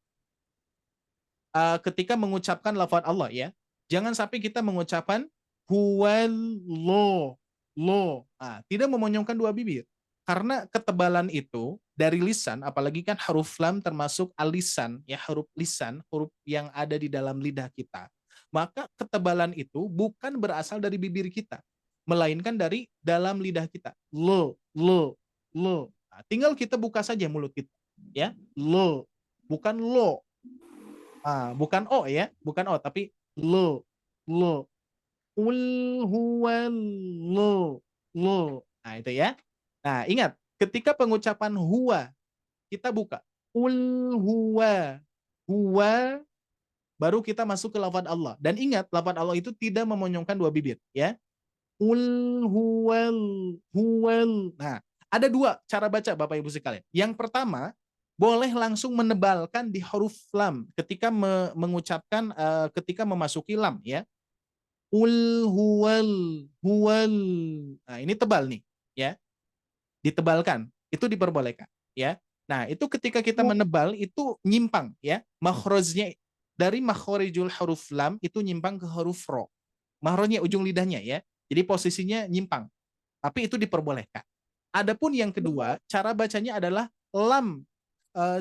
Speaker 4: Ketika mengucapkan lafaz Allah ya, jangan sampai kita mengucapkan huwallah. Nah, tidak memonyongkan 2 bibir. Karena ketebalan itu dari lisan, apalagi kan huruf lam termasuk alisan, ya huruf lisan, huruf yang ada di dalam lidah kita. Maka ketebalan itu bukan berasal dari bibir kita, melainkan dari dalam lidah kita. Lo. Nah, tinggal kita buka saja mulut kita, ya. Lo, bukan lo. Bukan o ya, bukan o tapi lo. Qul huwallahu. Nah, itu ya. Nah, ingat, ketika pengucapan huwa kita buka. Qul huwa baru kita masuk ke lafaz Allah. Dan ingat, lafaz Allah itu tidak memonyongkan 2 bibir, ya. Qul huwal. Nah, ada 2 cara baca Bapak Ibu sekalian. Yang pertama, boleh langsung menebalkan di huruf lam ketika mengucapkan ketika memasuki lam ya. Qul huwal. Nah, ini tebal nih ya. Ditebalkan, itu diperbolehkan ya. Nah, itu ketika kita menebal itu nyimpang ya. Makhrajnya dari makhrijul huruf lam itu nyimpang ke huruf ro. Makhrajnya ujung lidahnya ya. Jadi posisinya nyimpang. Tapi itu diperbolehkan. Adapun yang kedua, cara bacanya adalah lam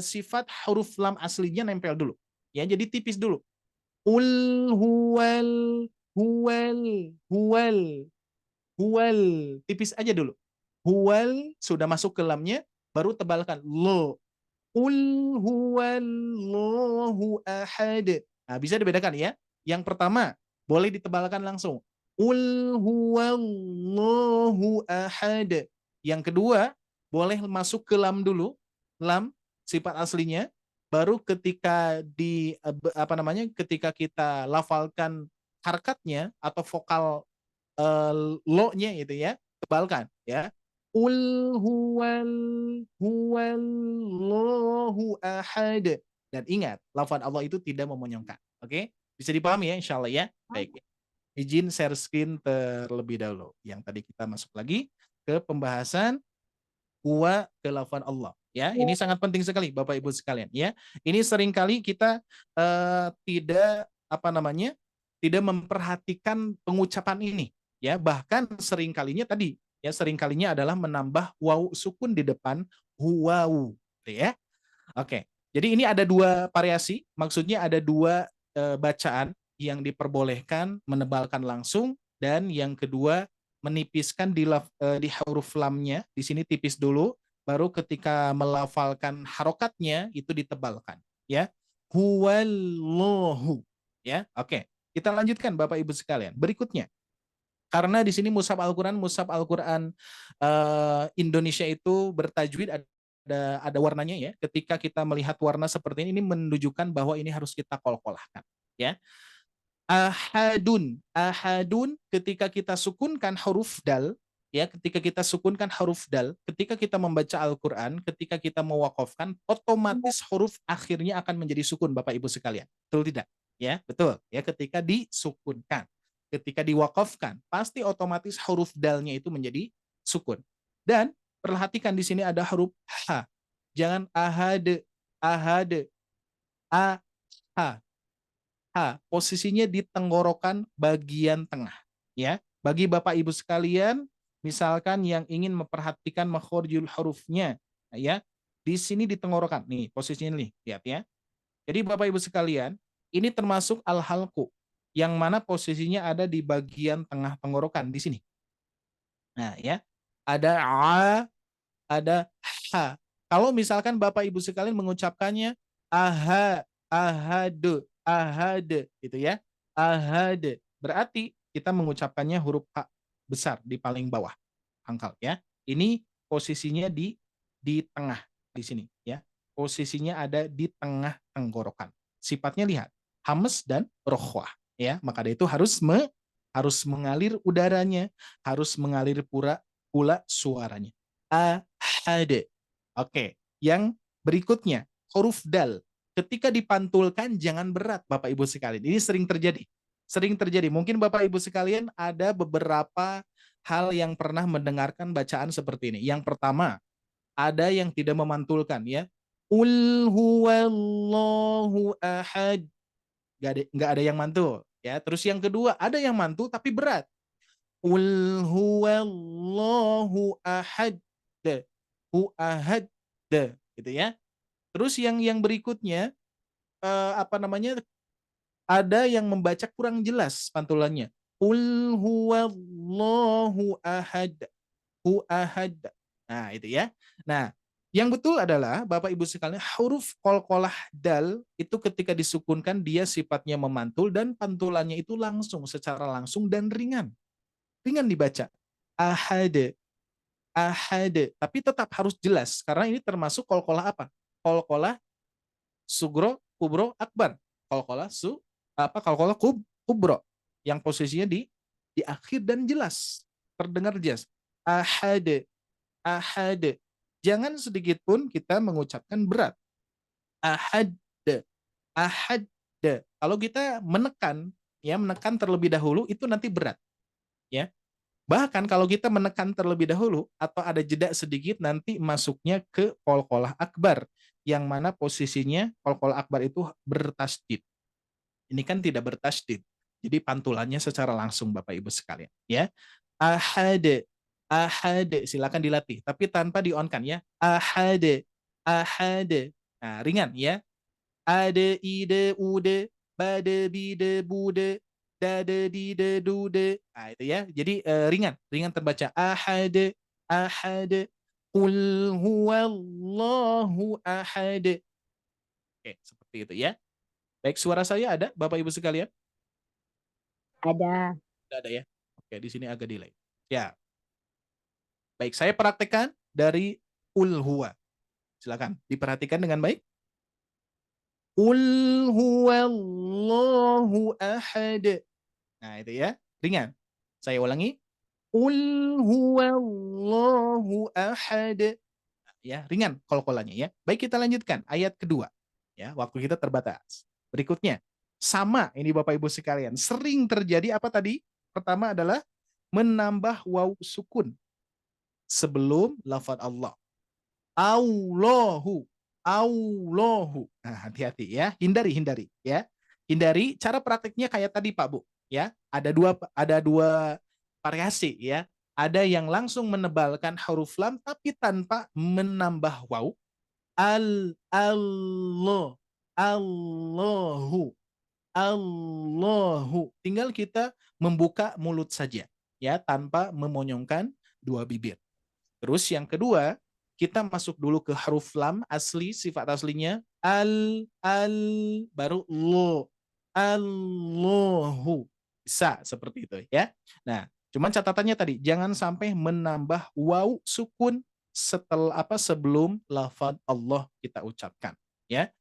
Speaker 4: sifat huruf lam aslinya nempel dulu. Ya, jadi tipis dulu. Qul huwal. Tipis aja dulu. Huwal sudah masuk ke lamnya, baru tebalkan lo. Qul huwallahu ahad. Nah, bisa dibedakan ya. Yang pertama boleh ditebalkan langsung. Qul huwallahu ahad. Yang kedua, boleh masuk ke lam dulu, lam sifat aslinya, baru ketika ketika kita lafalkan harkatnya atau vokal lo-nya itu ya, tebalkan ya. Qul huwallahu ahad. Dan ingat, lafaz Allah itu tidak memonyongkan. Oke? Bisa dipahami ya insyaallah ya. Baik. Izin share screen terlebih dahulu. Yang tadi kita masuk lagi ke pembahasan huwa ke lafaz Allah. Ya, ini sangat penting sekali Bapak Ibu sekalian ya. Ini seringkali kita tidak tidak memperhatikan pengucapan ini ya. Bahkan seringkalinya tadi ya, seringkalinya adalah menambah waw sukun di depan huwau ya. Oke. Jadi ini ada dua variasi, maksudnya ada dua bacaan yang diperbolehkan menebalkan langsung, dan yang kedua menipiskan di huruf lamnya, di sini tipis dulu, baru ketika melafalkan harokatnya itu ditebalkan ya. Huwallahu ya. Oke, kita lanjutkan Bapak Ibu sekalian. Berikutnya, karena di sini mushaf Al-Qur'an Indonesia itu bertajwid, ada warnanya ya. Ketika kita melihat warna seperti ini menunjukkan bahwa ini harus kita qalqalahkan ya. Ahadun ketika kita sukunkan huruf dal ya, ketika kita sukunkan huruf dal, ketika kita membaca Al-Qur'an, ketika kita mewakafkan, otomatis huruf akhirnya akan menjadi sukun Bapak Ibu sekalian. Betul tidak? Ya, betul ya, ketika disukunkan. Ketika diwakafkan, pasti otomatis huruf dalnya itu menjadi sukun. Dan perhatikan di sini ada huruf ha. Jangan ahad, a, ha. Posisinya di tenggorokan bagian tengah. Ya, bagi Bapak Ibu sekalian, misalkan yang ingin memperhatikan makhorijul hurufnya, ya, di sini di tenggorokan. Nih, posisinya nih, lihat ya. Jadi Bapak Ibu sekalian, ini termasuk al-halqu, yang mana posisinya ada di bagian tengah tenggorokan di sini. Nah, ya. Ada a, ada ha. Kalau misalkan Bapak Ibu sekalian mengucapkannya ahad, gitu ya. Ahad. Berarti kita mengucapkannya huruf H besar di paling bawah pangkal ya. Ini posisinya di tengah di sini ya. Posisinya ada di tengah tenggorokan. Sifatnya lihat, hamas dan rokhwah ya. Maka itu harus mengalir udaranya, harus mengalir pula suaranya. Ahad. Oke, yang berikutnya huruf dal. Ketika dipantulkan jangan berat Bapak Ibu sekalian. Ini sering terjadi. Sering terjadi. Mungkin Bapak Ibu sekalian ada beberapa hal yang pernah mendengarkan bacaan seperti ini. Yang pertama, ada yang tidak memantulkan ya. Qul huwallahu ahad. Nggak ada yang mantul ya. Terus yang kedua, ada yang mantul tapi berat. Qul huwallahu ahad. Ahad gitu ya. Terus yang berikutnya ada yang membaca kurang jelas pantulannya. Qul huwallahu ahad. Ahad. Nah, itu ya. Nah, yang betul adalah Bapak Ibu sekalian, huruf qalqalah dal itu ketika disukunkan dia sifatnya memantul dan pantulannya itu langsung, secara langsung dan ringan. Ringan dibaca. Ahad. Ahad. Tapi tetap harus jelas karena ini termasuk qalqalah apa? Qalqalah sugro, kubro, akbar. Qalqalah kubro yang posisinya di akhir dan jelas, terdengar jelas. Ahad. Ahad. Jangan sedikit pun kita mengucapkan berat. Ahad. Ahad. Kalau kita menekan terlebih dahulu itu nanti berat. Ya. Bahkan kalau kita menekan terlebih dahulu atau ada jeda sedikit nanti masuknya ke qalqalah akbar, yang mana posisinya qalqalah akbar itu bertasydid. Ini kan tidak bertasydid. Jadi pantulannya secara langsung Bapak Ibu sekalian, ya. Ahad. Ahad, silakan dilatih tapi tanpa di-on-kan ya. Ahad. Ahad. Nah, ringan ya. Ade, ide, ude, bade, bide, bude, dade, dide, dude. Nah, itu ya. Jadi ringan terbaca. Ahad. Ahad. Qul huwallahu ahad. Oke, seperti itu ya. Baik, suara saya ada Bapak Ibu sekalian?
Speaker 5: Ada.
Speaker 4: Tidak ada ya. Oke, di sini agak delay. Ya, baik. Saya praktekkan dari Qul huwa. Silakan diperhatikan dengan baik. Qul huwallahu ahad. Nah, itu ya. Ringan. Saya ulangi. Qul huwallahu ahad. Ya, ringan kol-kolannya ya. Baik, kita lanjutkan ayat kedua. Ya, waktu kita terbatas. Berikutnya, sama ini Bapak Ibu sekalian. Sering terjadi apa tadi? Pertama adalah menambah waw sukun sebelum lafaz Allah. Allahu, Allahu. Nah, hati-hati ya. Hindari ya. Hindari. Cara prakteknya kayak tadi Pak Bu, ya. Ada dua variasi ya. Ada yang langsung menebalkan huruf lam tapi tanpa menambah waw. Allah, Allahu, Allahu. Tinggal kita membuka mulut saja ya tanpa memonyongkan dua bibir. Terus yang kedua, kita masuk dulu ke huruf lam asli, sifat aslinya baru lo, Allahu. Bisa seperti itu ya. Nah, cuman catatannya tadi jangan sampai menambah waw sukun sebelum lafaz Allah kita ucapkan ya.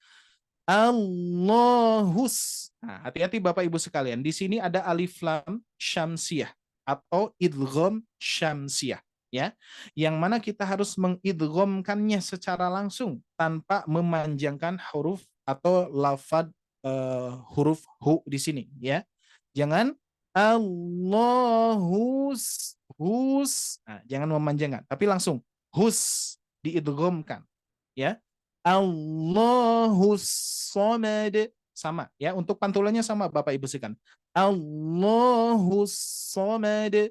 Speaker 4: Allahus. Nah, hati-hati Bapak Ibu sekalian. Di sini ada alif lam syamsiyah atau idgham syamsiyah ya. Yang mana kita harus mengidghamkannya secara langsung tanpa memanjangkan huruf atau lafaz huruf hu di sini ya. Jangan Allahus nah, jangan memanjangkan tapi langsung hus diidghamkan ya. Allahus somad sama ya, untuk pantulannya sama Bapak Ibu sekalian. Allahus somad,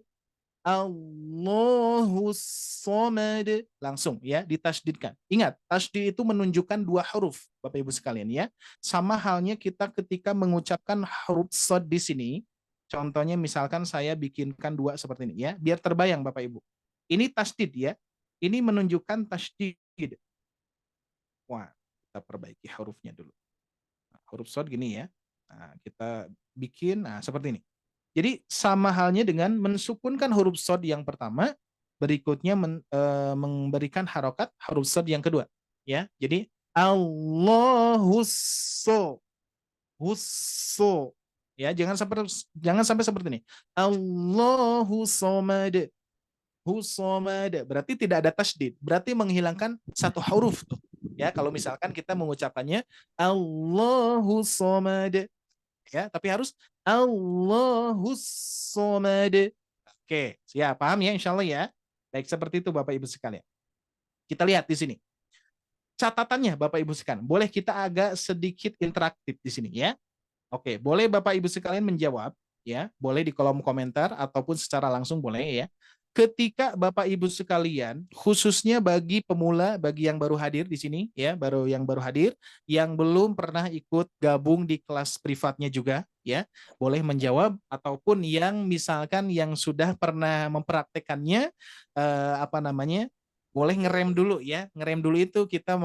Speaker 4: Allahus somad, langsung ya ditasydidkan. Ingat, tasydid itu menunjukkan dua huruf Bapak Ibu sekalian ya. Sama halnya kita ketika mengucapkan huruf shad di sini. Contohnya misalkan saya bikinkan dua seperti ini ya, biar terbayang Bapak Ibu. Ini tasydid ya. Ini menunjukkan tasydid. Wah, kita perbaiki hurufnya dulu. Nah, huruf shad gini ya. Nah, kita bikin seperti ini. Jadi sama halnya dengan mensukunkan huruf shad yang pertama, berikutnya memberikan harokat huruf shad yang kedua. Ya, jadi Allahusso, husso. Ya, jangan sampai seperti ini. Allahu somad. Husomad. Berarti tidak ada tasydid. Berarti menghilangkan satu huruf tuh. Ya, kalau misalkan kita mengucapkannya Allahu somad. Ya, tapi harus Allahu somad. Oke, siap, paham ya insyaallah ya. Baik, seperti itu Bapak Ibu sekalian. Kita lihat di sini. Catatannya Bapak Ibu sekalian. Boleh kita agak sedikit interaktif di sini ya. Oke, boleh Bapak Ibu sekalian menjawab ya, boleh di kolom komentar ataupun secara langsung boleh ya. Ketika Bapak Ibu sekalian, khususnya bagi pemula, bagi yang baru hadir di sini ya, yang baru hadir, yang belum pernah ikut gabung di kelas privatnya juga ya, boleh menjawab ataupun yang misalkan yang sudah pernah mempraktekannya boleh ngerem dulu ya. Ngerem dulu itu kita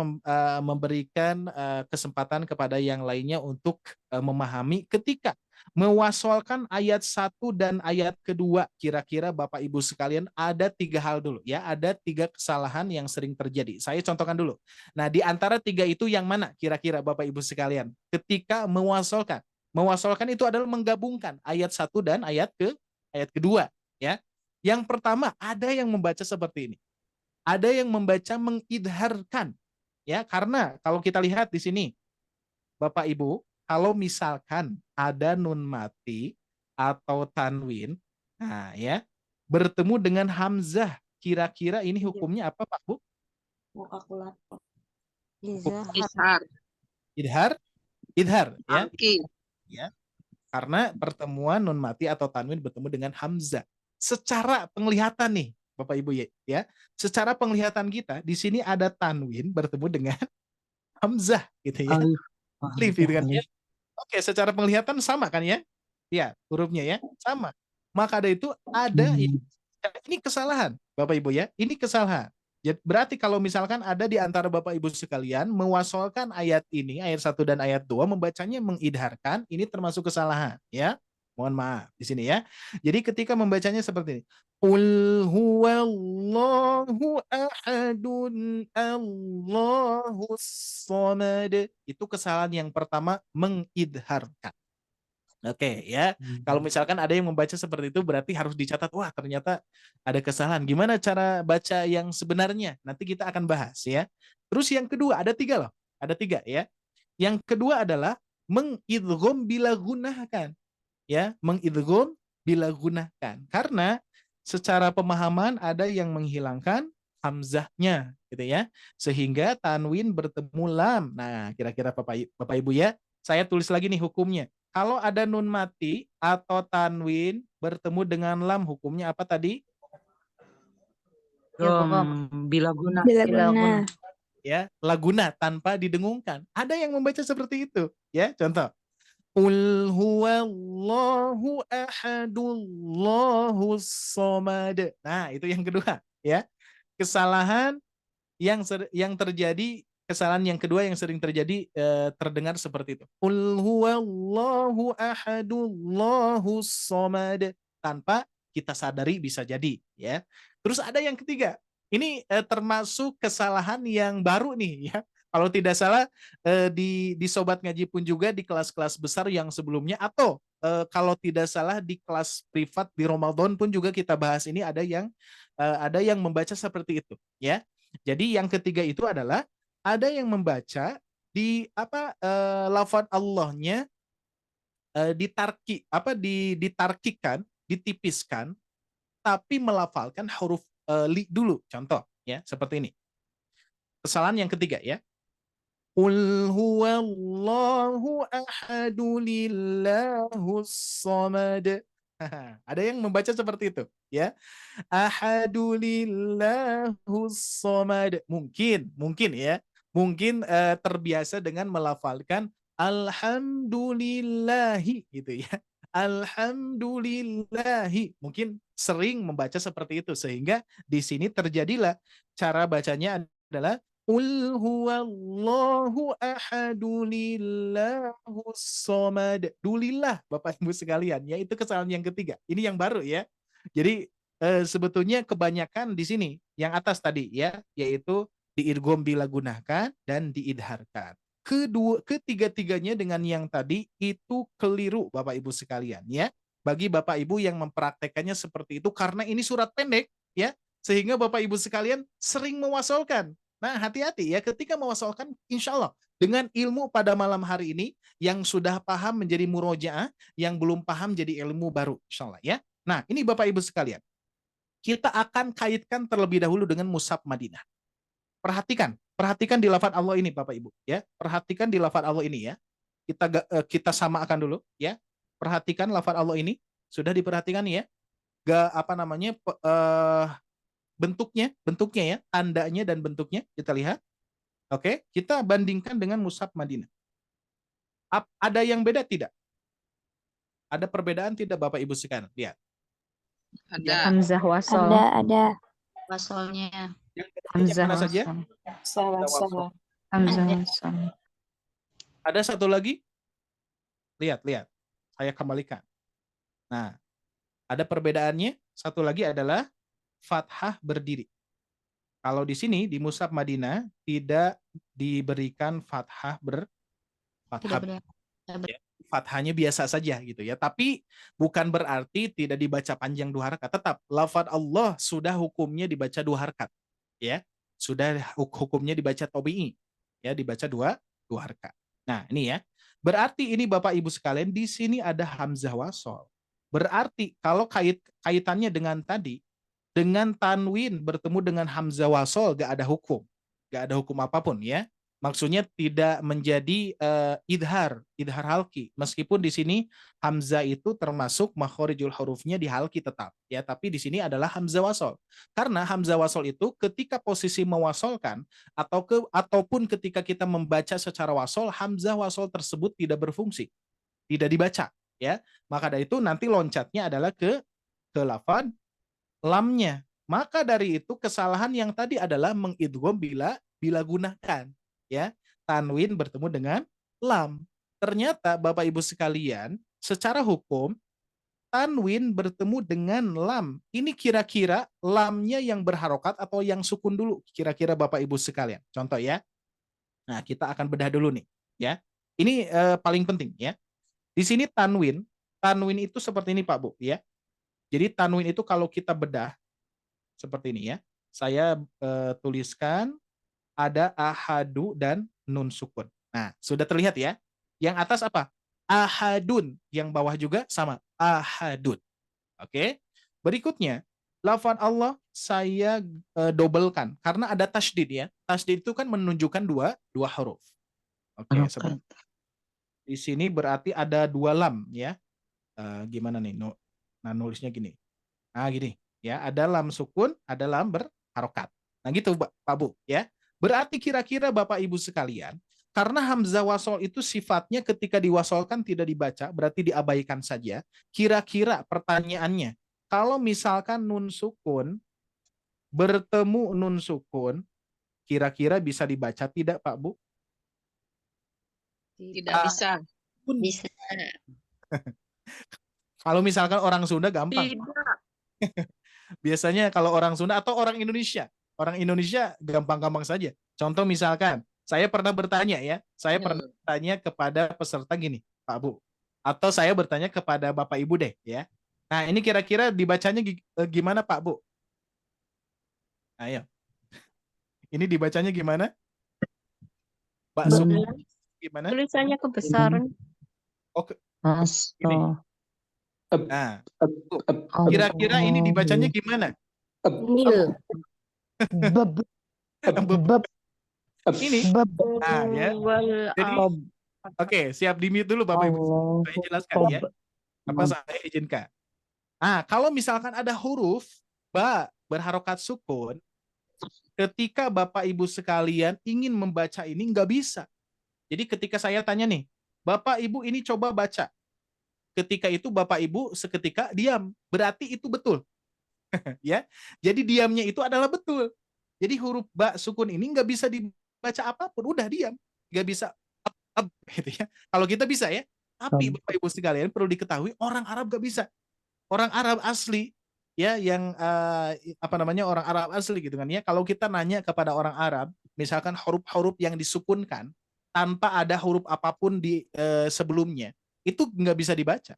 Speaker 4: memberikan kesempatan kepada yang lainnya untuk memahami ketika mewasolkan ayat 1 dan ayat kedua. Kira-kira Bapak Ibu sekalian ada 3 hal dulu ya. Ada 3 kesalahan yang sering terjadi. Saya contohkan dulu. Nah, di antara 3 itu yang mana kira-kira Bapak Ibu sekalian? Ketika mewasolkan. Mewasolkan itu adalah menggabungkan ayat 1 dan ayat kedua ya. Yang pertama ada yang membaca seperti ini. Ada yang membaca mengidharkan ya, karena kalau kita lihat di sini Bapak Ibu, kalau misalkan ada nun mati atau tanwin, nah ya, bertemu dengan hamzah, kira-kira ini hukumnya apa Pak Bu?
Speaker 5: Izhar.
Speaker 4: Idhar ya.
Speaker 5: Angki.
Speaker 4: Ya. Karena pertemuan nun mati atau tanwin bertemu dengan hamzah. Secara penglihatan nih Bapak Ibu ya, secara penglihatan kita di sini ada tanwin bertemu dengan hamzah gitu ya. Alif gitu kan ya. Oke, secara penglihatan sama kan ya? Ya, hurufnya ya sama. Maka ada itu ada ini kesalahan Bapak Ibu ya. Ini kesalahan. Berarti kalau misalkan ada di antara Bapak Ibu sekalian mewasolkan ayat ini, ayat 1 dan ayat 2 membacanya mengidharkan, ini termasuk kesalahan ya. Mohon maaf di sini ya. Jadi ketika membacanya seperti ini. Qul huwallahu ahadun Allahus samad. Itu kesalahan yang pertama, mengidharkan. Oke ya, kalau misalkan ada yang membaca seperti itu berarti harus dicatat, wah ternyata ada kesalahan. Gimana cara baca yang sebenarnya? Nanti kita akan bahas ya. Terus yang kedua, ada tiga loh, ada tiga ya. Yang kedua adalah mengidgham bila gunakan, ya, mengidgham bila gunakan. Karena secara pemahaman ada yang menghilangkan hamzahnya gitu ya, sehingga tanwin bertemu lam. Nah, kira-kira Bapak Ibu ya, saya tulis lagi nih hukumnya. Kalau ada nun mati atau tanwin bertemu dengan lam, hukumnya apa tadi?
Speaker 5: Bila guna.
Speaker 2: Bila guna.
Speaker 4: Ya, laguna tanpa didengungkan. Ada yang membaca seperti itu, ya. Contoh. Qul huwallahu ahadullahus samad. Nah, itu yang kedua, ya. Kesalahan yang terjadi, kesalahan yang kedua yang sering terjadi, terdengar seperti itu. Qul huwallahu ahadullahus samad, tanpa kita sadari bisa jadi, ya. Terus ada yang ketiga. Ini termasuk kesalahan yang baru nih, ya. Kalau tidak salah di Sobat Ngaji pun juga di kelas-kelas besar yang sebelumnya, atau kalau tidak salah di kelas privat di Ramadan pun juga kita bahas ini, ada yang membaca seperti itu, ya. Jadi yang ketiga itu adalah ada yang membaca di lafaz Allahnya ditarkikan, ditipiskan, tapi melafalkan huruf li dulu. Contoh ya, seperti ini. Kesalahan yang ketiga ya. Qul huwallahu ahadu lillahus samad. Ada yang membaca seperti itu ya. Ahadulillahus samad. Mungkin ya. Mungkin terbiasa dengan melafalkan alhamdulillahi gitu ya. Alhamdulillahi. Mungkin sering membaca seperti itu, sehingga di sini terjadilah cara bacanya adalah Qul huwallahu ahadulillahus samad. Dulillah Bapak Ibu sekalian, ya, itu kesalahan yang ketiga. Ini yang baru ya. Jadi sebetulnya kebanyakan di sini yang atas tadi ya, yaitu diidgham bila gunakan dan diidharkan. Ketiga-tiganya dengan yang tadi itu keliru Bapak Ibu sekalian ya. Bagi Bapak Ibu yang mempraktekannya seperti itu, karena ini surat pendek ya, sehingga Bapak Ibu sekalian sering mewasolkan. Nah, hati-hati ya ketika mewasolkan, insya Allah dengan ilmu pada malam hari ini, yang sudah paham menjadi murojaah, yang belum paham jadi ilmu baru, insya Allah ya. Nah, ini Bapak Ibu sekalian, kita akan kaitkan terlebih dahulu dengan Mushaf Madinah. Perhatikan di lafaz Allah ini Bapak Ibu ya. Perhatikan di lafaz Allah ini ya. Kita samakan dulu ya. Perhatikan lafaz Allah ini, sudah diperhatikan ya. Bentuknya ya, tandanya dan bentuknya kita lihat. Oke, kita bandingkan dengan Mushaf Madinah. Ada yang beda tidak? Ada perbedaan tidak Bapak Ibu sekalian? Lihat.
Speaker 5: Ada. Hamzah wasol.
Speaker 2: Ada.
Speaker 5: Wasolnya.
Speaker 4: Hamzah mana saja?
Speaker 5: Wasol. Hamzah wasol.
Speaker 4: Ada satu lagi? Lihat. Saya kembalikan. Nah, ada perbedaannya. Satu lagi adalah fathah berdiri. Kalau di sini di Mushaf Madinah tidak diberikan fathah fathahnya biasa saja gitu ya. Tapi bukan berarti tidak dibaca panjang 2 harakat. Tetap lafaz Allah sudah hukumnya dibaca 2 harakat. Ya. Sudah hukumnya dibaca tabi'i. Ya, dibaca 2 harakat. Nah, ini ya. Berarti ini Bapak Ibu sekalian, di sini ada hamzah wasol. Berarti kalau kaitannya dengan tadi, dengan tanwin bertemu dengan hamzah wasol, gak ada hukum apapun ya. Maksudnya tidak menjadi idhar halki. Meskipun di sini hamzah itu termasuk makhorijul hurufnya di halki tetap ya, tapi di sini adalah hamzah wasol. Karena hamzah wasol itu ketika posisi mewasolkan ataupun ketika kita membaca secara wasol, hamzah wasol tersebut tidak berfungsi, tidak dibaca ya. Maka dari itu nanti loncatnya adalah ke lafaz lamnya. Maka dari itu kesalahan yang tadi adalah mengidgham bila gunakan ya. Tanwin bertemu dengan lam. Ternyata Bapak Ibu sekalian, secara hukum tanwin bertemu dengan lam. Ini kira-kira lamnya yang berharokat atau yang sukun dulu, kira-kira Bapak Ibu sekalian. Contoh ya. Nah, kita akan bedah dulu nih, ya. Ini paling penting ya. Di sini tanwin itu seperti ini Pak Bu, ya. Jadi tanwin itu kalau kita bedah seperti ini ya. Saya tuliskan ada ahadu dan nun sukun. Nah, sudah terlihat ya. Yang atas apa? Ahadun. Yang bawah juga sama, ahadun. Oke. Berikutnya, lafaz Allah saya dobelkan karena ada tasydid ya. Tasydid itu kan menunjukkan dua huruf. Oke, seperti di sini berarti ada dua lam ya. Gimana nih? Nah, nulisnya gini. Nah, gini ya, ada lam sukun, ada lam berharokat. Nah, gitu Pak Bu ya. Berarti kira-kira Bapak Ibu sekalian, karena hamzah wasol itu sifatnya ketika diwasolkan tidak dibaca, berarti diabaikan saja. Kira-kira pertanyaannya, kalau misalkan nun sukun bertemu nun sukun, kira-kira bisa dibaca tidak Pak Bu?
Speaker 5: Tidak bisa.
Speaker 2: Bisa.
Speaker 4: Kalau misalkan orang Sunda gampang.
Speaker 5: Tidak.
Speaker 4: Biasanya kalau orang Sunda atau orang Indonesia gampang-gampang saja. Contoh misalkan, saya pernah bertanya ya, saya pernah bertanya kepada peserta gini, Pak Bu, atau saya bertanya kepada Bapak Ibu deh ya. Nah, ini kira-kira dibacanya gimana Pak Bu? Ayo. Ini dibacanya gimana? Bakso gimana?
Speaker 5: Tulisannya kebesaran.
Speaker 4: Oke. Ini. Nah, kira-kira ini dibacanya gimana?
Speaker 2: Nil.
Speaker 4: Ini. Nah, ya. Jadi, oke, siap di-mute dulu Bapak Ibu. Saya jelaskan ya. Apa saya izinkan. Nah, kalau misalkan ada huruf ba berharokat sukun, ketika Bapak Ibu sekalian ingin membaca ini nggak bisa. Jadi ketika saya tanya nih, Bapak Ibu ini coba baca. Ketika itu Bapak Ibu seketika diam. Berarti itu betul. Ya. Jadi diamnya itu adalah betul. Jadi huruf ba sukun ini nggak bisa dibaca apapun, udah diam. Nggak bisa up, gitu ya. Kalau kita bisa ya. Tapi Bapak Ibu sekalian perlu diketahui orang Arab nggak bisa. Orang Arab asli ya yang orang Arab asli gitu kan ya. Kalau kita nanya kepada orang Arab, misalkan huruf-huruf yang disukunkan tanpa ada huruf apapun di sebelumnya, itu nggak bisa dibaca.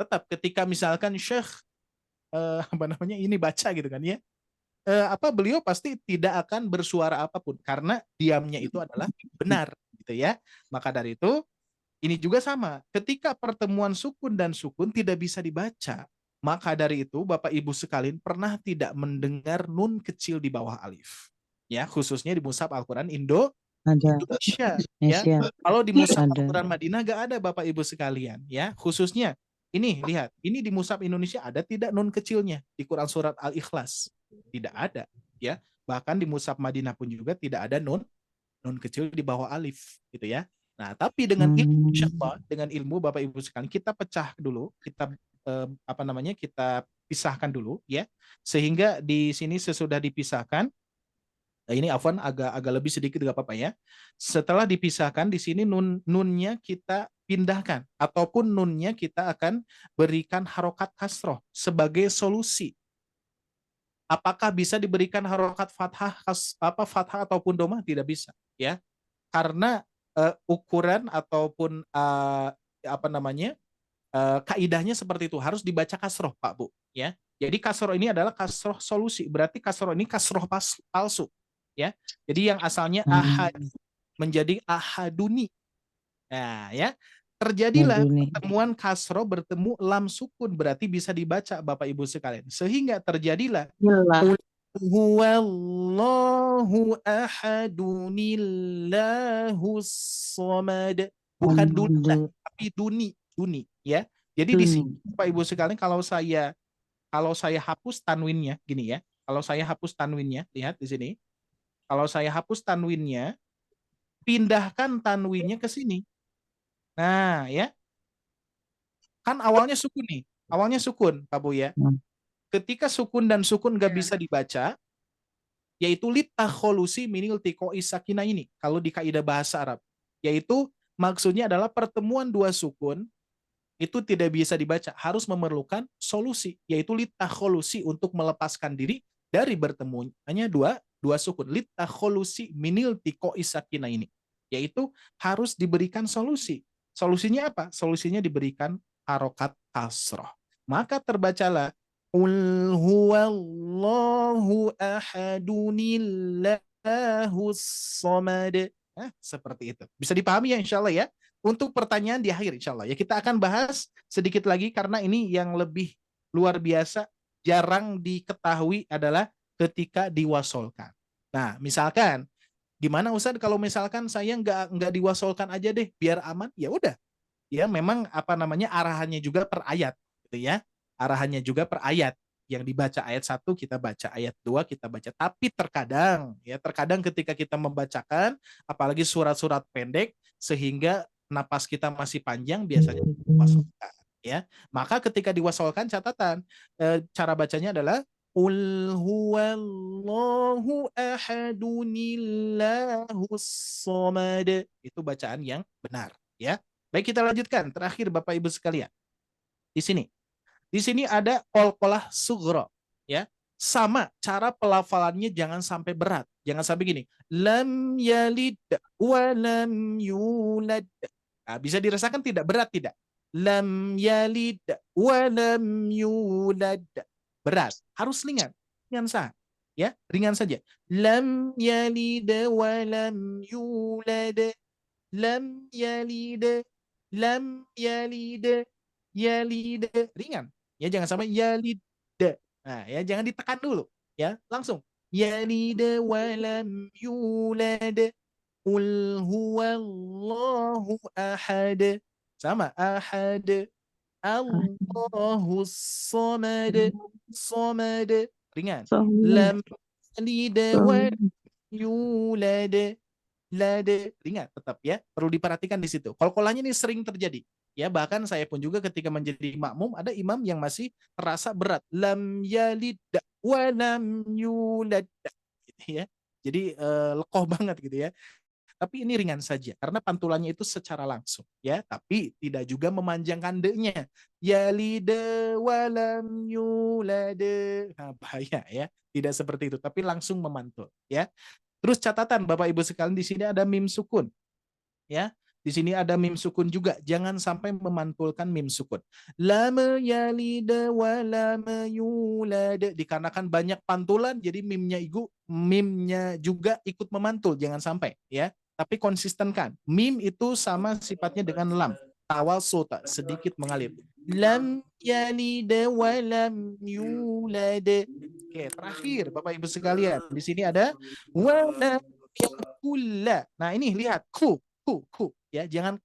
Speaker 4: Tetap ketika misalkan Syekh ini baca gitu kan ya. Beliau pasti tidak akan bersuara apapun karena diamnya itu adalah benar gitu ya. Maka dari itu ini juga sama. Ketika pertemuan sukun dan sukun tidak bisa dibaca, maka dari itu Bapak Ibu sekalian pernah tidak mendengar nun kecil di bawah alif. Ya, khususnya di mushaf Al-Qur'an Indonesia. Ya. Kalau di mushaf Al-Qur'an Madinah gak ada Bapak Ibu sekalian, ya. Khususnya ini lihat, ini di mushaf Indonesia ada tidak nun kecilnya di Quran surat Al-Ikhlas? Tidak ada, ya. Bahkan di mushaf Madinah pun juga tidak ada nun kecil di bawah alif, gitu ya. Nah, tapi dengan ilmu, insyaallah, dengan ilmu Bapak Ibu sekalian, kita pecah dulu, kita kita pisahkan dulu, ya, sehingga di sini sesudah dipisahkan, ini Afwan agak lebih sedikit gak apa-apa ya. Setelah dipisahkan di sini nunnya kita pindahkan, ataupun nunnya kita akan berikan harokat kasroh sebagai solusi. Apakah bisa diberikan harokat fathah ataupun domah? Tidak bisa, ya, karena ukuran ataupun kaidahnya seperti itu, harus dibaca kasroh Pak Bu, ya. Jadi kasroh ini adalah kasroh solusi, berarti kasroh ini kasroh palsu, ya. Jadi yang asalnya ahad menjadi ahaduni. Nah, ya, terjadilah pertemuan kasroh bertemu lam sukun, berarti bisa dibaca Bapak Ibu sekalian, sehingga terjadilah huwallahu ahadunillahus samad, bukan duni tapi duni, ya. Jadi di sini Bapak Ibu sekalian, kalau saya hapus tanwinnya gini ya. Kalau saya hapus tanwinnya, lihat di sini. Kalau saya hapus tanwinnya, pindahkan tanwinnya ke sini. Nah, ya. Kan awalnya sukun nih. Awalnya sukun, Pak Bu ya. Ketika sukun dan sukun nggak bisa dibaca, yaitu litakholusi minil tiqoi sakinah ini. Kalau di kaidah bahasa Arab, yaitu maksudnya adalah pertemuan dua sukun itu tidak bisa dibaca, harus memerlukan solusi, yaitu litakholusi, untuk melepaskan diri dari bertemunya dua sukun. Litakholusi minil tiko isakina ini, yaitu harus diberikan solusi. Solusinya apa? Solusinya diberikan harokat kasroh. Maka terbacalah Qul huwallahu ahadunillahus somad. Seperti itu. Bisa dipahami ya insya Allah ya. Untuk pertanyaan di akhir insya Allah ya, kita akan bahas sedikit lagi karena ini yang lebih luar biasa, jarang diketahui adalah ketika diwasolkan. Nah, misalkan gimana Ustadz kalau misalkan saya nggak diwasolkan aja deh biar aman? Ya udah, ya memang apa namanya arahannya juga per ayat gitu ya. Arahannya juga per ayat. Yang dibaca ayat 1 kita baca ayat 2 kita baca. Tapi terkadang ketika kita membacakan apalagi surat-surat pendek sehingga napas kita masih panjang, biasanya diwasolkan ya. Maka ketika diwasolkan catatan cara bacanya adalah Qul huwallahu ahadunillahus somad. Itu bacaan yang benar ya. Baik, kita lanjutkan. Terakhir Bapak Ibu sekalian. Di sini. Di sini ada qalqalah sughra ya. Sama cara pelafalannya, jangan sampai berat. Jangan sampai gini. Lam yalid wa lam yulad. Nah, bisa dirasakan tidak berat tidak? Lam yalid wa lam yulad. Berat, harus ringan. Ringan saja. Ya, ringan saja. Lam yalid wa lam yulad. Lam yalid, lam yalid, yalid, ringan. Ya jangan sampai yalid. Nah, ya jangan ditekan dulu, ya. Langsung yalid wa lam yulad. Qul huwallahu ahad. Sama ahad. Allahus samad. Samad, ringan. Lam yalid wa lam yulad. Lade, ringan tetap ya, perlu diperhatikan di situ. Qalqalahnya ini sering terjadi ya, bahkan saya pun juga ketika menjadi makmum ada imam yang masih terasa berat, lam yalid wa lam yulad gitu ya. Jadi lekoh banget gitu ya. Tapi ini ringan saja karena pantulannya itu secara langsung ya, tapi tidak juga memanjangkan de-nya. Yalid wa lam yulad. Nah, bahaya ya. Tidak seperti itu, tapi langsung memantul ya. Terus catatan Bapak Ibu sekalian, di sini ada mim sukun. Ya. Di sini ada mim sukun juga. Jangan sampai memantulkan mim sukun. Lama yalida wa lama yulada. Dikarenakan banyak pantulan, jadi mimnya juga ikut memantul. Jangan sampai ya. Tapi konsistenkan. Mim itu sama sifatnya dengan lam. Tawassuta, sedikit mengalir. Lam yalida wa lam yulada. Oke, terakhir Bapak Ibu sekalian, di sini ada walam yakulla. Nah, ini lihat ku ya, jangan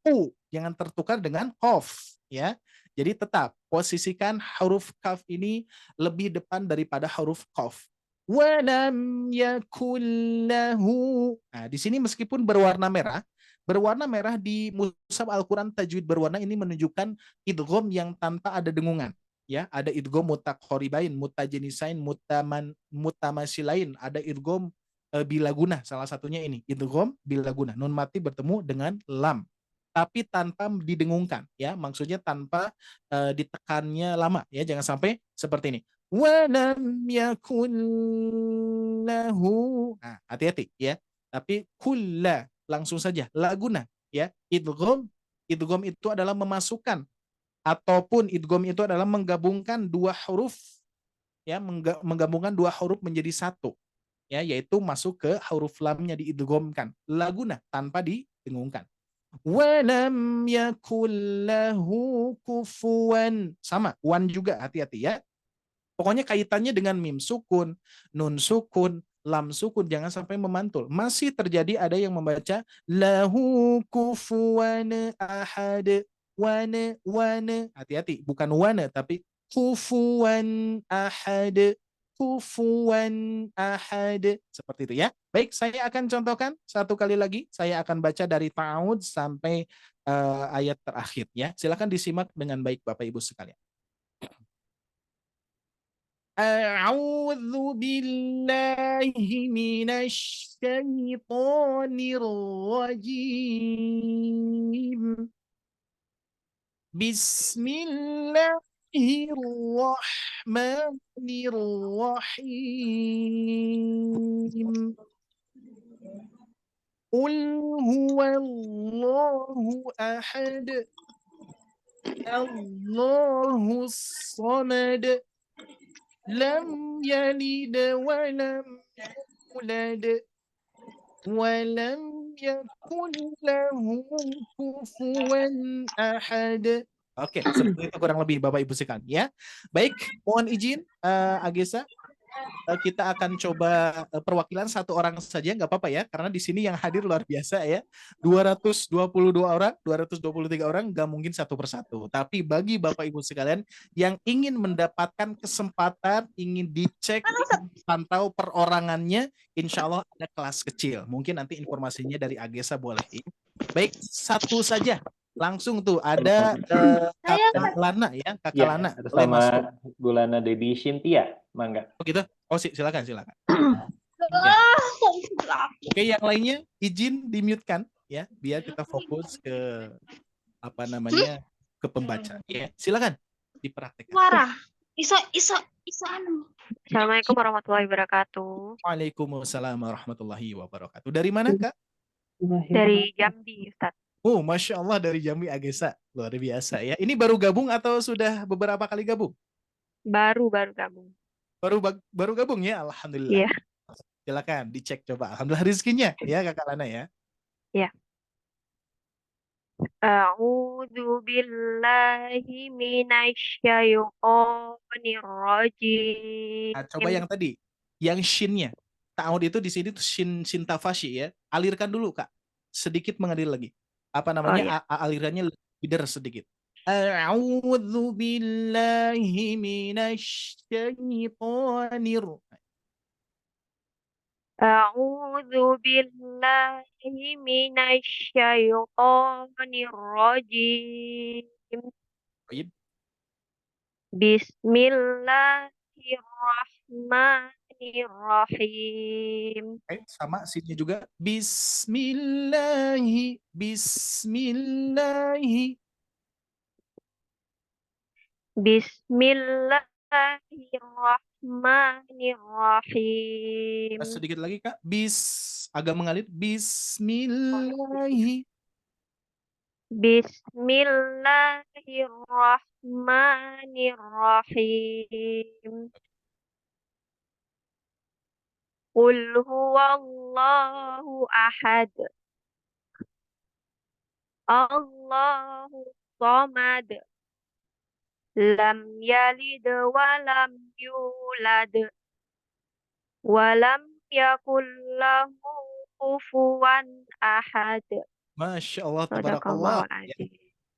Speaker 4: jangan tertukar dengan qaf ya. Jadi tetap posisikan huruf kaf ini lebih depan daripada huruf qaf. Walam yakullahu. Nah, di sini meskipun berwarna merah di mushaf Al-Qur'an tajwid berwarna ini menunjukkan idgham yang tanpa ada dengungan. Ya, ada idgham mutaqaribain, mutajenisain, mutamasilain, ada idgham bila gunah, salah satunya ini idgham bila gunah, nun mati bertemu dengan lam tapi tanpa didengungkan ya, maksudnya tanpa ditekannya lama ya, jangan sampai seperti ini. Walam yakun lahu. Nah, hati-hati ya. Tapi kulla langsung saja la gunah ya. Idgham itu adalah memasukkan ataupun idgham itu adalah menggabungkan dua huruf ya, menggabungkan dua huruf menjadi satu ya, yaitu masuk ke huruf lamnya diidghamkan, laguna tanpa didengungkan. Walam yakul lahu kufuwan, sama wan juga, hati-hati ya. Pokoknya kaitannya dengan mim sukun, nun sukun, lam sukun, jangan sampai memantul. Masih terjadi ada yang membaca lahu kufuwan ahad. Wane, hati-hati, bukan wane tapi kufuwan ahad, kufuwan ahad, seperti itu ya. Baik, saya akan contohkan satu kali lagi. Saya akan baca dari ta'awud sampai ayat terakhir ya. Silakan disimak dengan baik Bapak Ibu sekalian. A'udzu billahi minasy syaithanir rajim. Bismillahirrahmanirrahim. Qul huwallahu ahad. Allahus samad. Lam yalid wa lam yulad. Walam yakun lahu kufuwan ahad. Oke, seperti itu kurang lebih Bapak Ibu sekalian ya. Baik, mohon izin Agesa, kita akan coba perwakilan satu orang saja, nggak apa-apa ya, karena di sini yang hadir luar biasa ya. 222 orang, 223 orang, nggak mungkin satu persatu. Tapi bagi Bapak Ibu sekalian yang ingin mendapatkan kesempatan, ingin dicek, pantau perorangannya, insya Allah ada kelas kecil. Mungkin nanti informasinya dari Agesa boleh. Baik, satu saja. Langsung tuh ada Kakak Lana ya, Kakak
Speaker 1: Ya,
Speaker 4: Lana.
Speaker 1: atas
Speaker 4: Boleh masuk.
Speaker 1: nama Bu Lana Debbie Cynthia, mangga.
Speaker 4: Oh gitu? Oh silakan. Ya. Oke, yang lainnya izin di-mute-kan ya, biar kita fokus ke ke pembaca ya. Silakan dipraktekkan.
Speaker 5: Warah. Iso anu. Assalamualaikum warahmatullahi wabarakatuh.
Speaker 4: Waalaikumsalam warahmatullahi wabarakatuh. Dari mana, Kak?
Speaker 5: Dari Jambi, Ustaz.
Speaker 4: Oh, Masya Allah, dari Jambi Agesa. Luar biasa ya. Ini baru gabung atau sudah beberapa kali gabung?
Speaker 5: Baru gabung.
Speaker 4: Baru gabung ya, Alhamdulillah.
Speaker 5: Iya.
Speaker 4: Silakan dicek coba. Alhamdulillah rezekinya ya Kakak Lana ya.
Speaker 5: Iya. A'udzu billahi minasyaitonir rajim.
Speaker 4: Nah, coba yang tadi, yang shinnya. Ta'awud itu di sini tuh shin tafashi ya. Alirkan dulu Kak. Sedikit mengalir lagi.
Speaker 5: Iya.
Speaker 4: Alirannya lebih deras sedikit. A'udzu billahi minasyaitonir.
Speaker 5: A'udzu billahi minasyaitonir rajim.
Speaker 4: Baik.
Speaker 5: Bismillahirrahmanirrahim.
Speaker 4: Sama sinnya juga. Bismillahi.
Speaker 5: Bismillahirrahmanirrahim.
Speaker 4: Sedikit lagi Kak. Agak mengalir. Bismillahi.
Speaker 5: Bismillahirrahmanirrahim. Qul huwallahu ahad. Allahu samad. Lam yalid wa lam yulad. Walam yakul lahu kufuwan ahad.
Speaker 4: Masya Allah, tabarakallah. Ya.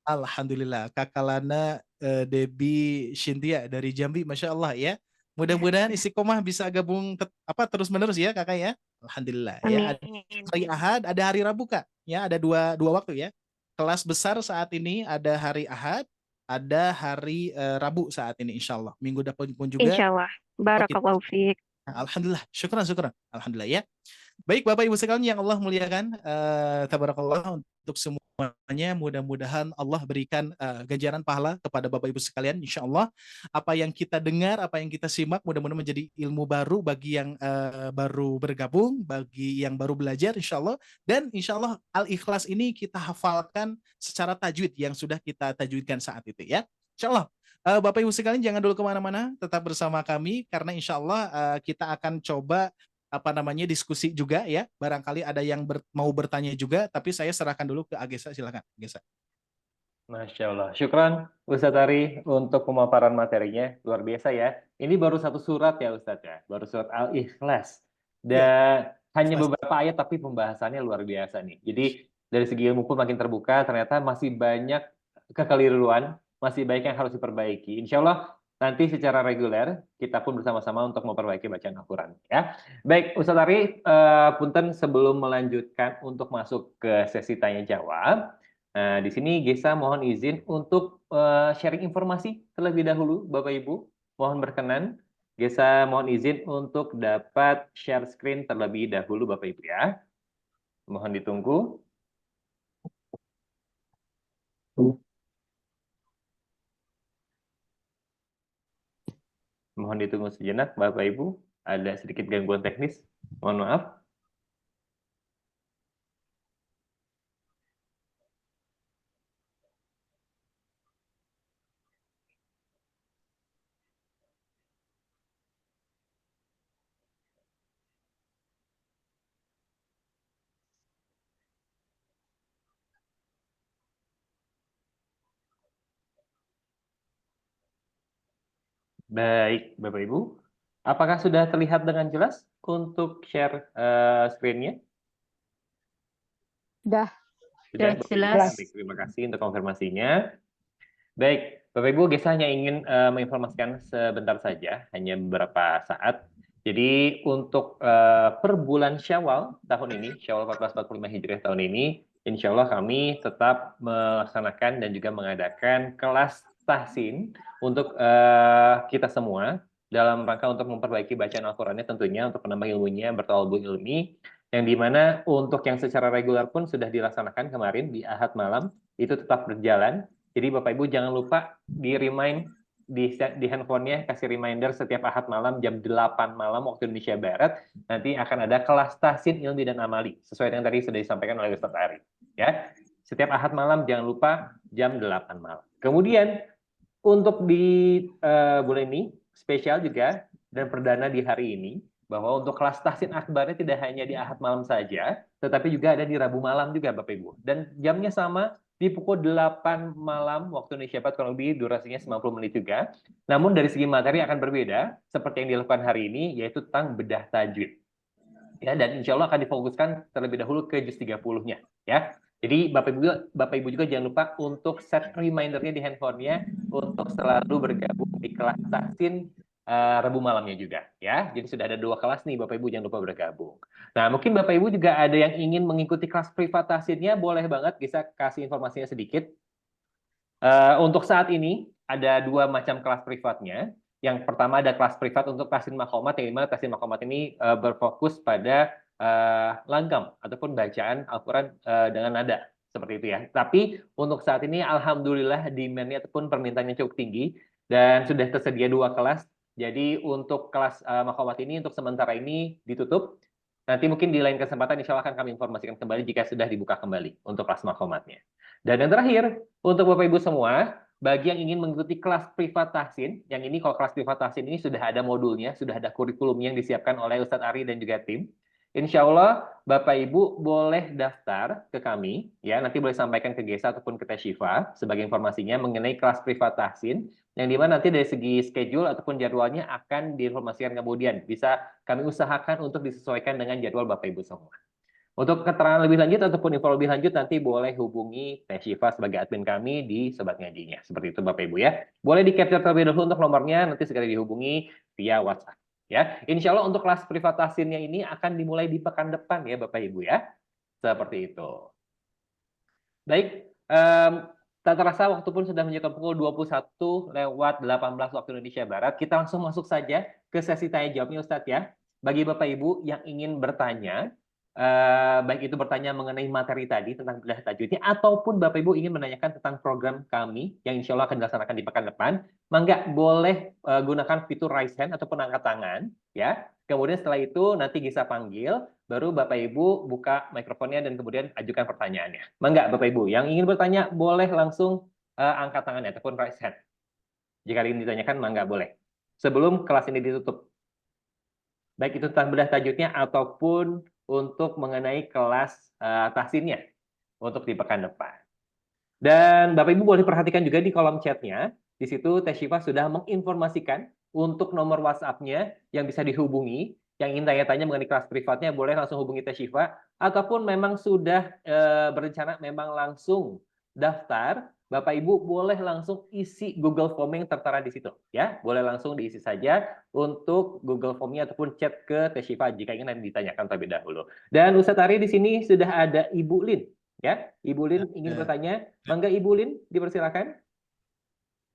Speaker 4: Alhamdulillah, Kakak Lana Debbie Cynthia dari Jambi, Masya Allah ya. Mudah-mudahan istiqomah bisa gabung terus menerus ya Kakak ya. Alhamdulillah. Ya, ada hari Ahad, ada hari Rabu Kak. Ya, ada dua waktu ya. Kelas besar saat ini ada hari Ahad, ada hari Rabu saat ini insya Allah. Minggu depan pun juga.
Speaker 5: Insya Allah. Barakallahu fiik.
Speaker 4: Alhamdulillah, syukran. Alhamdulillah ya. Baik Bapak Ibu sekalian yang Allah muliakan, tabarakallah untuk semuanya, mudah-mudahan Allah berikan ganjaran pahala kepada Bapak Ibu sekalian, insya Allah. Apa yang kita dengar, apa yang kita simak, mudah-mudahan menjadi ilmu baru bagi yang baru bergabung, bagi yang baru belajar, insya Allah. Dan insya Allah Al-Ikhlas ini kita hafalkan secara tajwid yang sudah kita tajwidkan saat itu ya. Insya Allah. Bapak Ibu sekalian jangan dulu kemana-mana, tetap bersama kami karena insya Allah kita akan coba diskusi juga ya. Barangkali ada yang mau bertanya juga, tapi saya serahkan dulu ke Agesa, silakan Agesa.
Speaker 1: Masya Allah. Syukran Ustadz Ari untuk pemaparan materinya. Luar biasa ya. Ini baru satu surat ya Ustadz ya. Baru surat Al-Ikhlas. Dan hanya beberapa ayat tapi pembahasannya luar biasa nih. Jadi dari segi ilmu pun makin terbuka, ternyata masih banyak kekeliruan, masih banyak yang harus diperbaiki. Insya Allah nanti secara reguler kita pun bersama-sama untuk memperbaiki bacaan Al-Quran ya. Baik Ustadz Ari, punten sebelum melanjutkan untuk masuk ke sesi tanya jawab. Nah, di sini Gesa mohon izin untuk sharing informasi terlebih dahulu Bapak Ibu. Mohon berkenan Gesa mohon izin untuk dapat share screen terlebih dahulu Bapak Ibu ya. Mohon ditunggu. Mohon ditunggu sejenak, Bapak Ibu. Ada sedikit gangguan teknis. Mohon maaf. Baik, Bapak Ibu. Apakah sudah terlihat dengan jelas untuk share screen-nya?
Speaker 2: Sudah
Speaker 1: Bapak Ibu?
Speaker 2: jelas.
Speaker 1: Baik, terima kasih untuk konfirmasinya. Baik, Bapak Ibu, Gesa hanya ingin menginformasikan sebentar saja, hanya beberapa saat. Jadi untuk per bulan Syawal tahun ini, Syawal 1445 Hijriah tahun ini, insya Allah kami tetap melaksanakan dan juga mengadakan kelas tahsin untuk kita semua dalam rangka untuk memperbaiki bacaan Al-Qur'annya tentunya untuk menambah ilmunya, bertawalluh ilmi, yang dimana untuk yang secara reguler pun sudah dilaksanakan kemarin di Ahad malam, itu tetap berjalan. Jadi Bapak Ibu jangan lupa di-remind di handphonenya, kasih reminder setiap Ahad malam jam 8 malam waktu Indonesia Barat, nanti akan ada kelas tahsin ilmi dan amali, sesuai dengan tadi sudah disampaikan oleh Ustadz Ari. Ya, setiap Ahad malam jangan lupa jam 8 malam. Kemudian untuk di bulan ini spesial juga dan perdana di hari ini, bahwa untuk kelas tahsin akbarnya tidak hanya di Ahad malam saja, tetapi juga ada di Rabu malam juga Bapak Ibu. Dan jamnya sama, di pukul 8 malam waktu Indonesia Barat, kurang lebih durasinya 90 menit juga. Namun dari segi materi akan berbeda, seperti yang dilakukan hari ini, yaitu tentang bedah tajwid. Ya, dan insya Allah akan difokuskan terlebih dahulu ke juz 30-nya. Ya. Jadi Bapak Ibu juga jangan lupa untuk set reminder-nya di handphonenya untuk selalu bergabung di kelas tahsin Rabu malamnya juga. Ya. Jadi sudah ada 2 kelas nih, Bapak Ibu jangan lupa bergabung. Nah, mungkin Bapak Ibu juga ada yang ingin mengikuti kelas privat tahsinnya, boleh banget bisa kasih informasinya sedikit. Untuk saat ini ada 2 macam kelas privatnya. Yang pertama ada kelas privat untuk tahsin maqamat, yang dimana tahsin maqamat ini berfokus pada langgam ataupun bacaan Al-Quran dengan nada seperti itu ya. Tapi untuk saat ini alhamdulillah demand-nya ataupun permintaannya cukup tinggi dan sudah tersedia 2 kelas. Jadi untuk kelas maqamat ini untuk sementara ini ditutup. Nanti mungkin di lain kesempatan insya Allah akan kami informasikan kembali jika sudah dibuka kembali untuk kelas maqamatnya. Dan yang terakhir, untuk Bapak Ibu semua, bagi yang ingin mengikuti kelas privat tahsin, yang ini kalau kelas privat tahsin ini sudah ada modulnya, sudah ada kurikulumnya yang disiapkan oleh Ustadz Ari dan juga tim. Insya Allah Bapak Ibu boleh daftar ke kami, ya nanti boleh sampaikan ke Gesa ataupun ke Teh Syifa sebagai informasinya mengenai kelas privat tahsin, yang dimana nanti dari segi schedule ataupun jadwalnya akan diinformasikan kemudian, bisa kami usahakan untuk disesuaikan dengan jadwal Bapak Ibu semua. Untuk keterangan lebih lanjut ataupun info lebih lanjut nanti boleh hubungi Teh Syifa sebagai admin kami di Sobat Ngajinya. Seperti itu Bapak Ibu ya. Boleh di-capture terlebih dahulu untuk nomornya, nanti segera dihubungi via WhatsApp. Ya, insya Allah untuk kelas privat tahsinnya ini akan dimulai di pekan depan ya Bapak Ibu ya. Seperti itu. Baik, tak terasa waktu pun sudah menunjukkan pukul 21:18 waktu Indonesia Barat. Kita langsung masuk saja ke sesi tanya jawabnya Ustadz ya. Bagi Bapak Ibu yang ingin bertanya, baik itu bertanya mengenai materi tadi tentang bedah tajwidnya ataupun Bapak Ibu ingin menanyakan tentang program kami yang insya Allah akan dilaksanakan di pekan depan, mangga boleh gunakan fitur raise hand ataupun angkat tangan ya. Kemudian setelah itu nanti Gisa panggil, baru Bapak Ibu buka mikrofonnya dan kemudian ajukan pertanyaannya. Mangga Bapak Ibu yang ingin bertanya boleh langsung angkat tangannya ataupun raise hand. Jika ingin ditanyakan mangga boleh. Sebelum kelas ini ditutup. Baik itu tentang bedah tajwidnya ataupun untuk mengenai kelas tahsinnya untuk di pekan depan. Dan Bapak Ibu boleh perhatikan juga di kolom chatnya, di situ Teh Syifa sudah menginformasikan untuk nomor WhatsApp-nya yang bisa dihubungi. Yang ingin tanya-tanya mengenai kelas privatnya boleh langsung hubungi Teh Syifa, ataupun memang sudah berencana memang langsung daftar, Bapak Ibu boleh langsung isi Google Form yang tertera di situ, ya. Boleh langsung diisi saja untuk Google Form-nya ataupun chat ke Teh Syifa jika ingin nanti ditanyakan terlebih dahulu. Dan Ustadz Ari di sini sudah ada Ibu Lin, ya. Ibu Lin ingin bertanya, mangga Ibu Lin dipersilakan.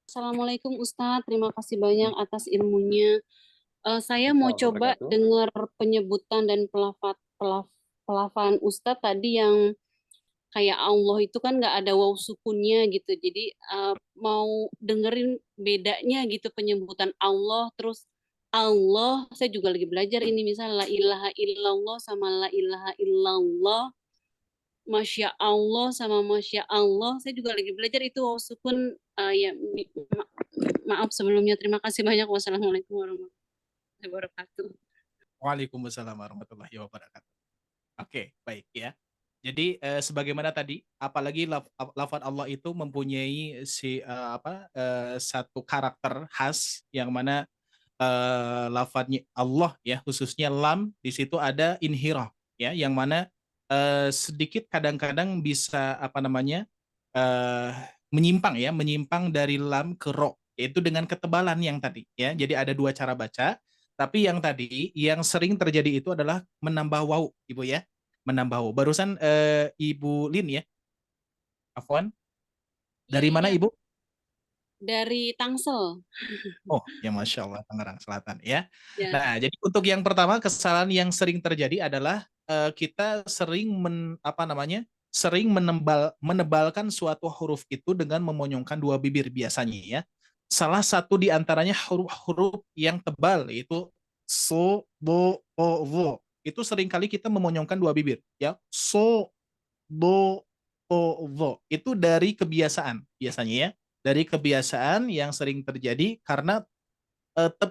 Speaker 6: Assalamualaikum Ustadz, terima kasih banyak atas ilmunya. Saya mau coba dengar penyebutan dan pelafalan Ustadz tadi yang kayak Allah itu kan nggak ada waw sukunnya gitu. Jadi mau dengerin bedanya gitu penyebutan Allah terus Allah, saya juga lagi belajar ini, misal la ilaha illallah sama la ilaha illallah, masya Allah sama masya Allah, saya juga lagi belajar itu waw sukun. Ya, maaf sebelumnya, terima kasih banyak. Wassalamualaikum warahmatullahi wabarakatuh.
Speaker 4: Waalaikumsalam warahmatullahi wabarakatuh. Oke, baik ya. Jadi sebagaimana tadi, apalagi lafaz Allah itu mempunyai satu karakter khas yang mana lafadznya Allah ya, khususnya lam di situ ada inhirah ya, yang mana sedikit kadang-kadang bisa eh, menyimpang dari lam ke ro, yaitu dengan ketebalan yang tadi ya. Jadi ada dua cara baca, tapi yang tadi yang sering terjadi itu adalah menambah waw, Ibu ya, menambah waw. Barusan Ibu Lin ya, Afwan, dari mana
Speaker 6: Iya,
Speaker 4: Ibu?
Speaker 6: dari Tangsel.
Speaker 4: Oh, ya Masya Allah, Tangerang Selatan ya.
Speaker 6: Ya,
Speaker 4: Nah, jadi untuk yang pertama kesalahan yang sering terjadi adalah kita sering sering menebalkan suatu huruf itu dengan memonyongkan dua bibir biasanya ya. Salah satu di antaranya huruf-huruf yang tebal yaitu so, do, o, vo. Itu sering kali kita memonyongkan dua bibir ya. So, do, o, vo. Itu dari kebiasaan biasanya ya. Dari kebiasaan yang sering terjadi karena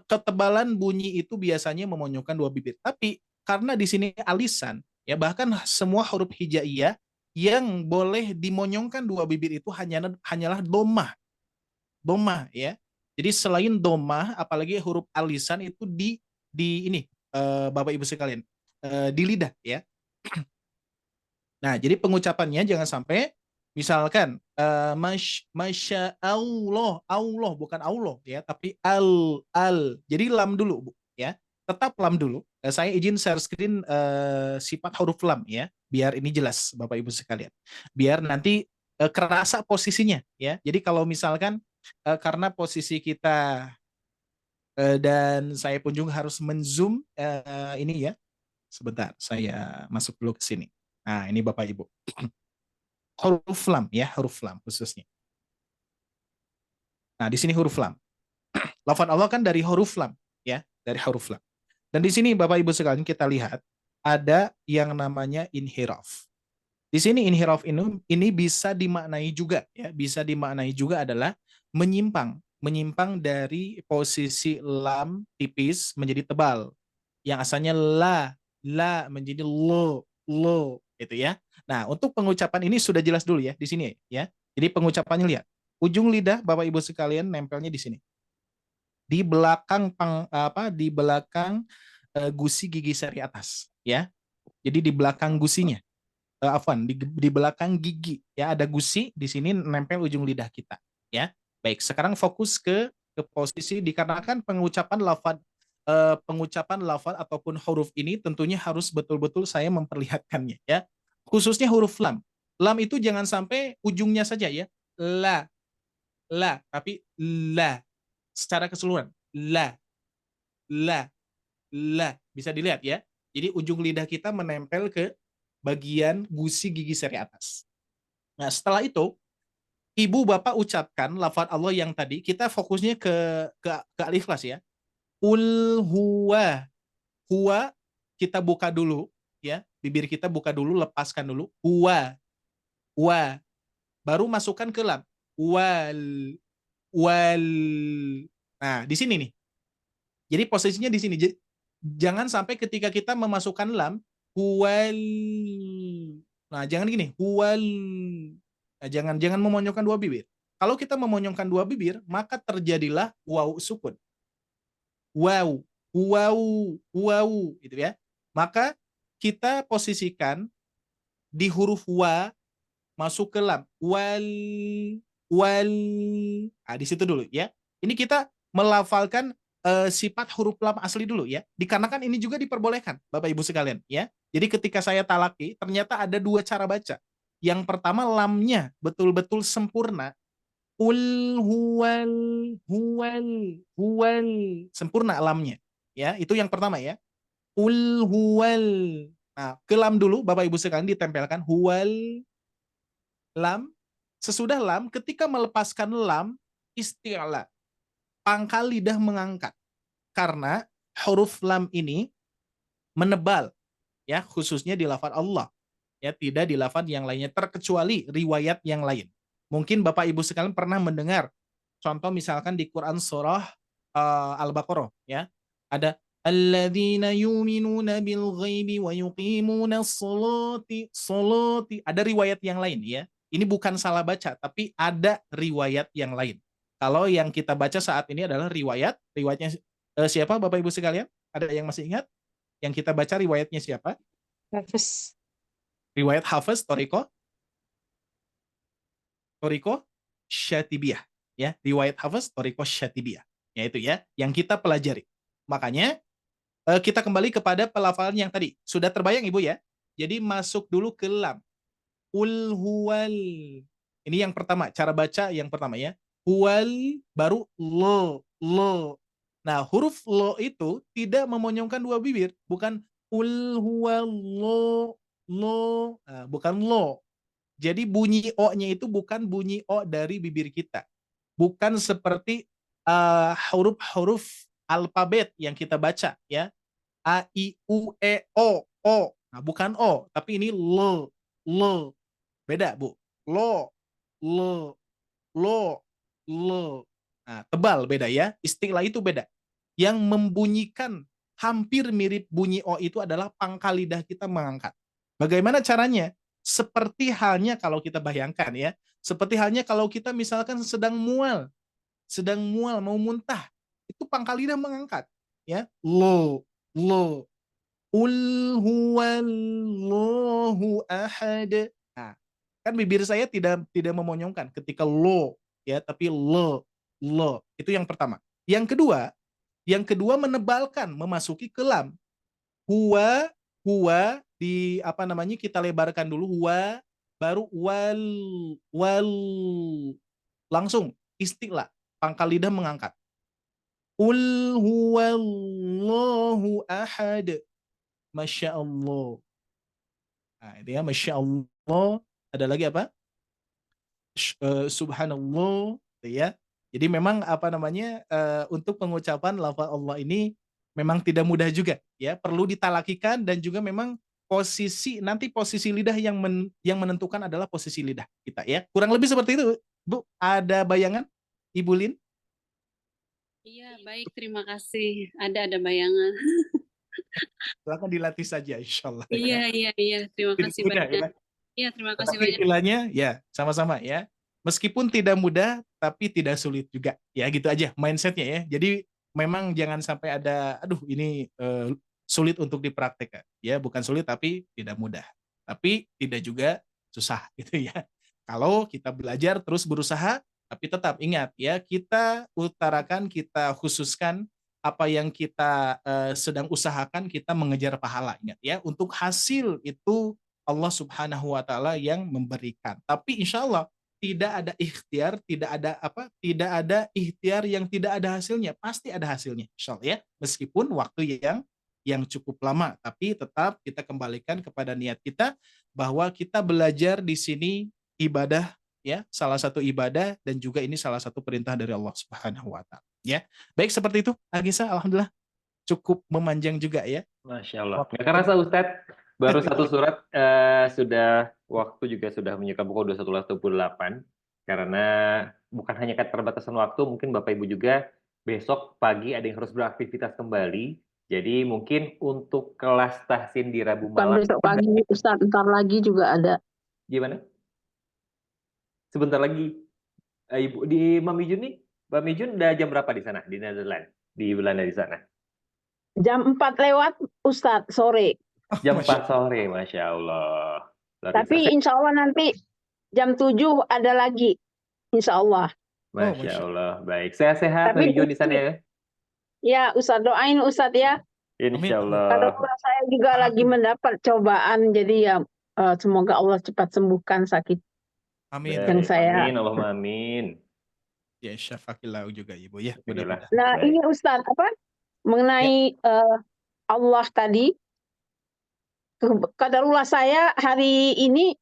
Speaker 4: ketebalan bunyi itu biasanya memonyongkan dua bibir. Tapi karena di sini alisan, ya bahkan semua huruf hijaiyah yang boleh dimonyongkan dua bibir itu hanyalah domah, domah ya. Jadi selain domah, apalagi huruf alisan itu di ini Bapak Ibu sekalian di lidah ya. Nah, jadi pengucapannya jangan sampai misalkan masya Allah, Allah bukan Allah ya, tapi al. Jadi lam dulu, Bu, ya. Tetap lam dulu. Saya izin share screen sifat huruf lam ya, biar ini jelas Bapak Ibu sekalian. Biar nanti kerasa posisinya ya. Jadi kalau misalkan karena posisi kita dan saya pun juga harus menzoom ini ya. Sebentar, saya masuk dulu ke sini. Nah, ini Bapak Ibu. Huruf lam ya, huruf lam khususnya. Nah, di sini huruf lam. Lafaz Allah kan dari huruf lam ya, dari huruf lam. Dan di sini Bapak Ibu sekalian kita lihat ada yang namanya inhiraf. Di sini inhiraf ini bisa dimaknai juga ya, bisa dimaknai juga adalah menyimpang dari posisi lam tipis menjadi tebal. Yang asalnya la menjadi lo gitu ya. Nah, untuk pengucapan ini sudah jelas dulu ya di sini ya. Jadi pengucapannya lihat. Ujung lidah Bapak Ibu sekalian nempelnya di sini. Di belakang di belakang gusi gigi seri atas ya. Jadi di belakang gusinya. Afwan, di belakang gigi ya ada gusi di sini nempel ujung lidah kita ya. Baik, sekarang fokus ke posisi dikarenakan pengucapan lafaz ataupun huruf ini tentunya harus betul-betul saya memperlihatkannya ya. Khususnya huruf lam. Lam itu jangan sampai ujungnya saja ya. Tapi la secara keseluruhan. La. Bisa dilihat ya. Jadi ujung lidah kita menempel ke bagian gusi gigi seri atas. Nah, setelah itu Ibu Bapak ucapkan lafaz Allah yang tadi, kita fokusnya ke alif kelas ya. Ul huwa. Huwa kita buka dulu ya, bibir kita buka dulu, lepaskan dulu. Huwa. Wa. Baru masukkan ke lam. Wal. Nah, di sini nih. Jadi posisinya di sini. Jangan sampai ketika kita memasukkan lam, huwal. Nah, jangan gini, huwal. Nah, jangan memonyongkan dua bibir. Kalau kita memonyongkan dua bibir, maka terjadilah waw sukun. Wow, gitu ya. Maka kita posisikan di huruf wa masuk ke lam. Wal. Nah, di situ dulu ya. Ini kita melafalkan sifat huruf lam asli dulu ya. Dikarenakan ini juga diperbolehkan, Bapak Ibu sekalian ya. Jadi ketika saya talaki, ternyata ada dua cara baca. Yang pertama lamnya betul-betul sempurna. Huwal. Sempurna lamnya. Ya, itu yang pertama ya. Huwal. Nah, ke lam dulu Bapak Ibu sekalian ditempelkan huwal lam. Sesudah lam, ketika melepaskan lam, isti'la. Pangkal lidah mengangkat. Karena huruf lam ini menebal, ya, khususnya di lafaz Allah, ya, tidak di lafaz yang lainnya, terkecuali riwayat yang lain. Mungkin Bapak Ibu sekalian pernah mendengar contoh misalkan di Quran surah Al-Baqarah, ya, ada alladzina yu'minuna bil ghaibi wa yuqimuna sholati, ada riwayat yang lain, ya. Ini bukan salah baca, tapi ada riwayat yang lain. Kalau yang kita baca saat ini adalah riwayatnya siapa Bapak Ibu sekalian? Ada yang masih ingat? Yang kita baca riwayatnya siapa?
Speaker 2: Hafiz.
Speaker 4: Riwayat Hafiz Thoriqah Syatibiyah, ya, riwayat Hafiz Thoriqah Syatibiyah, yaitu ya yang kita pelajari. Makanya kita kembali kepada pelafalan yang tadi. Sudah terbayang Ibu ya? Jadi masuk dulu ke lam. Ul huwal. Ini yang pertama, cara baca yang pertama ya. Huwal baru lo. Nah, huruf lo itu tidak memonyongkan dua bibir, bukan ul huwal lo. Nah, bukan lo. Jadi bunyi o-nya itu bukan bunyi o dari bibir kita. Bukan seperti huruf-huruf alfabet yang kita baca ya. A, I, U, E, O. Nah, bukan O, tapi ini lo. Beda, Bu. Lo. Nah, tebal beda ya. Istilah itu beda. Yang membunyikan hampir mirip bunyi O itu adalah pangkal lidah kita mengangkat. Bagaimana caranya? Seperti halnya kalau kita bayangkan ya, seperti halnya kalau kita misalkan sedang mual mau muntah, itu pangkal lidah mengangkat ya. Lo. Ul huwallahu ahad. Nah, kan bibir saya tidak memonyongkan ketika lo ya, tapi lo. Itu yang pertama. Yang kedua menebalkan, memasuki ke lam. Huwa di apa namanya, kita lebarkan dulu, huwa baru wal langsung istilah, pangkal lidah mengangkat. Ul huwallahu ahad. Masya Allah. Nah, itu ya, Masya Allah. Ada lagi apa? Subhanallah, gitu ya. Jadi memang apa namanya, untuk pengucapan lafaz Allah ini memang tidak mudah juga ya, perlu ditalakikan, dan juga memang posisi lidah yang menentukan adalah posisi lidah kita ya. Kurang lebih seperti itu, Bu. Ada bayangan, Ibu Lin?
Speaker 6: Iya, baik, terima kasih. Ada bayangan.
Speaker 4: Silakan dilatih saja insyaallah.
Speaker 6: Iya, terima
Speaker 4: Tidak
Speaker 6: kasih
Speaker 4: mudah,
Speaker 6: banyak.
Speaker 4: ya.
Speaker 6: Iya, terima kasih
Speaker 4: Tapi
Speaker 6: banyak.
Speaker 4: istilahnya ya sama-sama ya. Meskipun tidak mudah tapi tidak sulit juga. Ya gitu aja mindsetnya ya. Jadi memang jangan sampai ada aduh ini sulit untuk dipraktekkan. Ya, bukan sulit tapi tidak mudah. Tapi tidak juga susah gitu ya. Kalau kita belajar terus berusaha, tapi tetap ingat ya, kita utarakan, kita khususkan apa yang kita sedang usahakan, kita mengejar pahala. Ingat ya, untuk hasil itu Allah Subhanahu wa taala yang memberikan. Tapi insya Allah tidak ada ikhtiar, tidak ada ikhtiar yang tidak ada hasilnya, pasti ada hasilnya insya Allah ya. Meskipun waktu yang cukup lama, tapi tetap kita kembalikan kepada niat kita bahwa kita belajar di sini ibadah ya, salah satu ibadah, dan juga ini salah satu perintah dari Allah Subhanahu wa taala ya. Baik, seperti itu Agisa, alhamdulillah cukup memanjang juga ya.
Speaker 1: Masya Allah. Nggak kerasa Ustadz, baru satu surat sudah waktu juga sudah menunjukkan pukul 21.28, karena bukan hanya keterbatasan waktu, mungkin Bapak Ibu juga besok pagi ada yang harus beraktivitas kembali. Jadi mungkin untuk kelas tahsin di Rabu
Speaker 2: Bukan
Speaker 1: malam.
Speaker 2: besok pagi, Ustaz, ntar lagi juga ada.
Speaker 1: Gimana? Sebentar lagi. Ibu di Mbak Mijun nih, Mbak Mijun udah jam berapa di sana di Netherlands, di Belanda di sana?
Speaker 2: Jam 4 lewat, Ustaz, sore.
Speaker 1: Jam 4 sore, Masya Allah.
Speaker 2: Tapi insya Allah nanti jam 7 ada lagi. Insya Allah.
Speaker 1: Masya Allah. Baik. Sehat-sehat Mbak
Speaker 2: Tapi
Speaker 1: Mijun di sana ya?
Speaker 2: ya, Ustaz, doain Ustaz ya.
Speaker 1: Insya
Speaker 2: Kalau
Speaker 1: Allah.
Speaker 2: saya juga lagi mendapat cobaan, jadi ya semoga Allah cepat sembuhkan sakit
Speaker 4: Amin.
Speaker 2: yang saya.
Speaker 1: Amin, Allahumma amin.
Speaker 4: Ya, syafaqillahu juga Ibu ya.
Speaker 1: Alhamdulillah.
Speaker 2: Nah,
Speaker 1: Baik.
Speaker 2: ini Ustaz, mengenai Allah tadi, kadarullah saya hari ini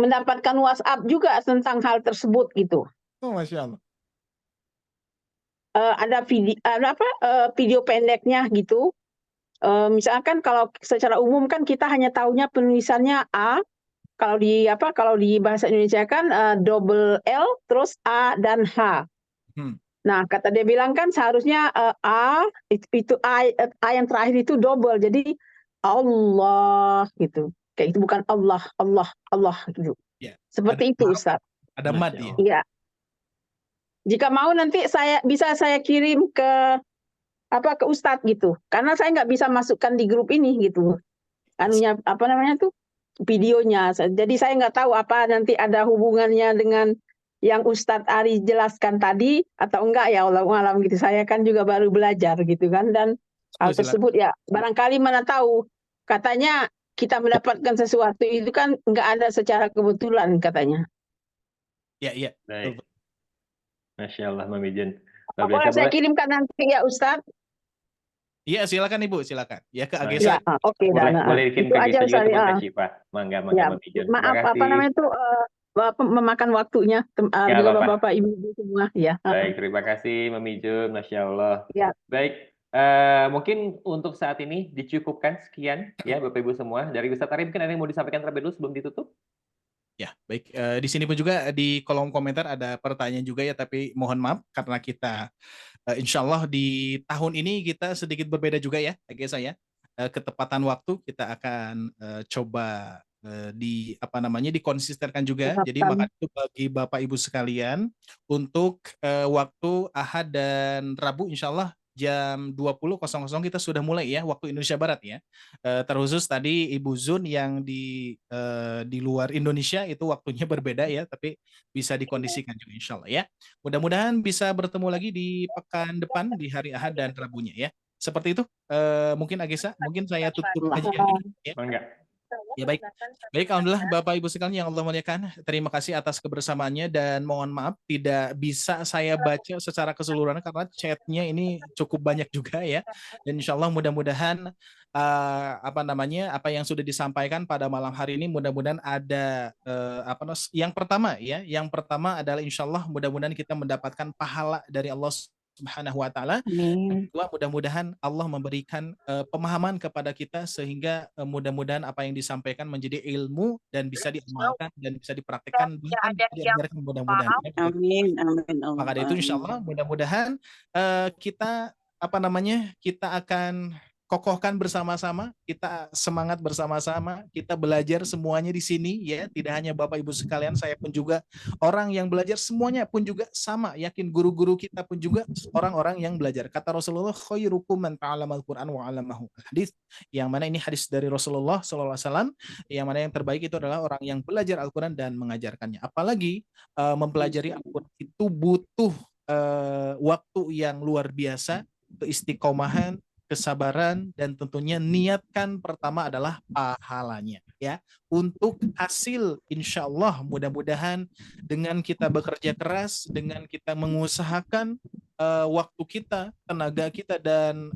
Speaker 2: mendapatkan WhatsApp juga tentang hal tersebut gitu.
Speaker 4: Oh, Masya Allah.
Speaker 2: ada video pendeknya gitu. Misalkan kalau secara umum kan kita hanya tahunya penulisannya A, kalau di bahasa Indonesia kan double L terus A dan H. Nah, kata dia bilang kan seharusnya A itu A yang terakhir itu double, jadi Allah gitu. Kayak itu bukan Allah, Allah, Allah gitu.
Speaker 4: Ya,
Speaker 2: Seperti itu, Ustaz.
Speaker 4: ada mad ya.
Speaker 2: Iya. Jika mau nanti bisa saya kirim ke Ustadz gitu. Karena saya nggak bisa masukkan di grup ini gitu. Anunya videonya. Jadi saya nggak tahu apa nanti ada hubungannya dengan yang Ustadz Ari jelaskan tadi atau enggak ya, Allah alam gitu. Saya kan juga baru belajar gitu kan, dan hal tersebut ya barangkali mana tahu, katanya kita mendapatkan sesuatu itu kan nggak ada secara kebetulan katanya.
Speaker 4: Iya.
Speaker 1: Baik. Masya Allah, Mami Jen.
Speaker 2: Boleh saya kirimkan nanti ya Ustadz?
Speaker 4: Iya, silakan Ibu, silakan. Ya ke
Speaker 1: Oke.
Speaker 4: Agesa.
Speaker 2: Oke,
Speaker 1: Boleh dikirim
Speaker 2: itu
Speaker 1: ke
Speaker 2: aja
Speaker 1: Agesa juga
Speaker 2: saya.
Speaker 1: teman Syifa. Mangga,
Speaker 2: Ya,
Speaker 1: Mami Jen.
Speaker 2: maaf
Speaker 1: Terima kasih.
Speaker 2: memakan waktunya
Speaker 1: Nggak
Speaker 2: juga
Speaker 1: apa-apa.
Speaker 2: Bapak Ibu semua ya.
Speaker 1: Baik, terima kasih Mami Jen. Masya Allah.
Speaker 2: Ya.
Speaker 1: Baik, mungkin untuk saat ini dicukupkan sekian ya Bapak Ibu semua. Dari Ustadz Ari mungkin ada yang mau disampaikan terlebih dulu sebelum ditutup?
Speaker 4: Ya, baik. Di sini pun juga di kolom komentar ada pertanyaan juga ya, tapi mohon maaf karena kita insya Allah di tahun ini kita sedikit berbeda juga ya, guys saya. Ketepatan waktu kita akan coba dikonsistenkan juga. Jadi maka itu bagi Bapak Ibu sekalian untuk waktu Ahad dan Rabu insya Allah jam 20.00 kita sudah mulai ya, waktu Indonesia Barat ya. Terkhusus tadi Ibu Zun yang di luar Indonesia itu waktunya berbeda ya, tapi bisa dikondisikan juga insya Allah ya. Mudah-mudahan bisa bertemu lagi di pekan depan di hari Ahad dan Rabunya ya. Seperti itu. Mungkin Agesa, mungkin saya tutup aja ya. Ya baik. Baik, alhamdulillah Bapak Ibu sekalian yang Allah muliakan. Terima kasih atas kebersamaannya dan mohon maaf tidak bisa saya baca secara keseluruhan karena chatnya ini cukup banyak juga ya. Dan insya Allah mudah-mudahan apa yang sudah disampaikan pada malam hari ini mudah-mudahan ada yang pertama ya. Yang pertama adalah insya Allah mudah-mudahan kita mendapatkan pahala dari Allah Subhanahu wa taala. Kedua, mudah-mudahan Allah memberikan pemahaman kepada kita sehingga mudah-mudahan apa yang disampaikan menjadi ilmu dan bisa diamalkan dan bisa dipraktikkan bahkan diajarkan mudah-mudahan.
Speaker 3: Amin.
Speaker 4: Maka dari itu insya Allah mudah-mudahan kita akan kokohkan bersama-sama, kita semangat bersama-sama, kita belajar semuanya di sini ya, tidak hanya Bapak Ibu sekalian, saya pun juga orang yang belajar, semuanya pun juga sama, yakin guru-guru kita pun juga orang-orang yang belajar. Kata Rasulullah, khairukum man ta'allamal Qur'an wa 'allamahu. Hadis yang mana ini hadis dari Rasulullah SAW, yang mana yang terbaik itu adalah orang yang belajar Al-Qur'an dan mengajarkannya. Apalagi mempelajari Al-Qur'an itu butuh waktu yang luar biasa, keistiqomahan, kesabaran, dan tentunya niatkan pertama adalah pahalanya ya. Untuk hasil insya Allah mudah-mudahan dengan kita bekerja keras, dengan kita mengusahakan waktu kita, tenaga kita, dan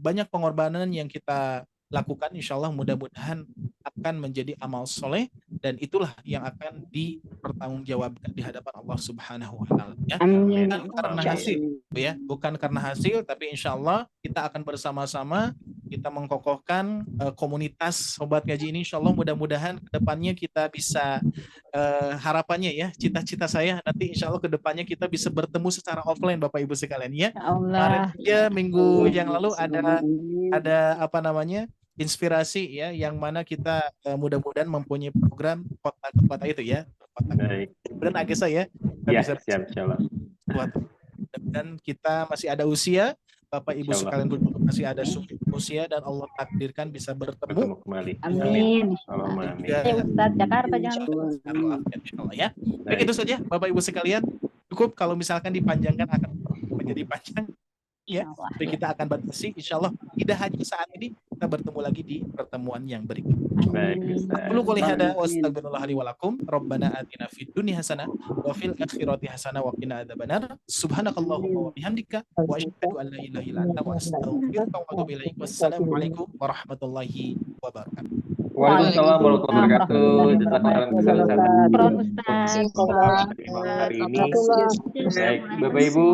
Speaker 4: banyak pengorbanan yang kita lakukan, insya Allah mudah-mudahan akan menjadi amal soleh, dan itulah yang akan dipertanggungjawabkan di hadapan Allah Subhanahu wa taala ya. Bukan karena hasil ya, bukan karena hasil, tapi insya Allah kita akan bersama-sama kita mengkokohkan komunitas Sobat Ngaji ini. Insya Allah mudah-mudahan kedepannya kita bisa harapannya ya, cita-cita saya nanti insya Allah kedepannya kita bisa bertemu secara offline Bapak Ibu sekalian ya. Kemarin aja minggu yang lalu ada inspirasi ya, yang mana kita mudah-mudahan mempunyai program kota ke kota itu ya. Dan Agesa ya.
Speaker 1: Ya, siap insyaallah.
Speaker 4: Dan kita masih ada usia, Bapak Ibu sekalian masih ada usia, dan Allah takdirkan bisa bertemu
Speaker 1: kembali.
Speaker 5: Amin.
Speaker 1: Amin.
Speaker 5: Ustaz, Jakarta jangan lupa.
Speaker 4: Insyaallah ya. Baik, itu saja Bapak Ibu sekalian. Cukup, kalau misalkan dipanjangkan akan menjadi panjang. Ya, tapi kita akan batasi insya Allah tidak hanya saat ini, kita bertemu lagi di pertemuan yang berikutnya.
Speaker 1: Baik,
Speaker 4: Qulu qouli hadza wa astaghfirullah li wa lakum. Rabbana atina fid dunya hasanah wa fil akhirati hasanah wa qina adzabannar. Subhanakallahumma wa bihamdika wa asyhadu an la ilaha illa anta wa astaghfiruka wa atubu ilaik. Wassalamu alaikum warahmatullahi wabarakatuh.
Speaker 1: Waalaikumsalam warahmatullahi wabarakatuh. Jazakallah khairan Ustaz.
Speaker 5: Syukron Ustaz.
Speaker 1: Hari ini. Baik, Bapak Ibu,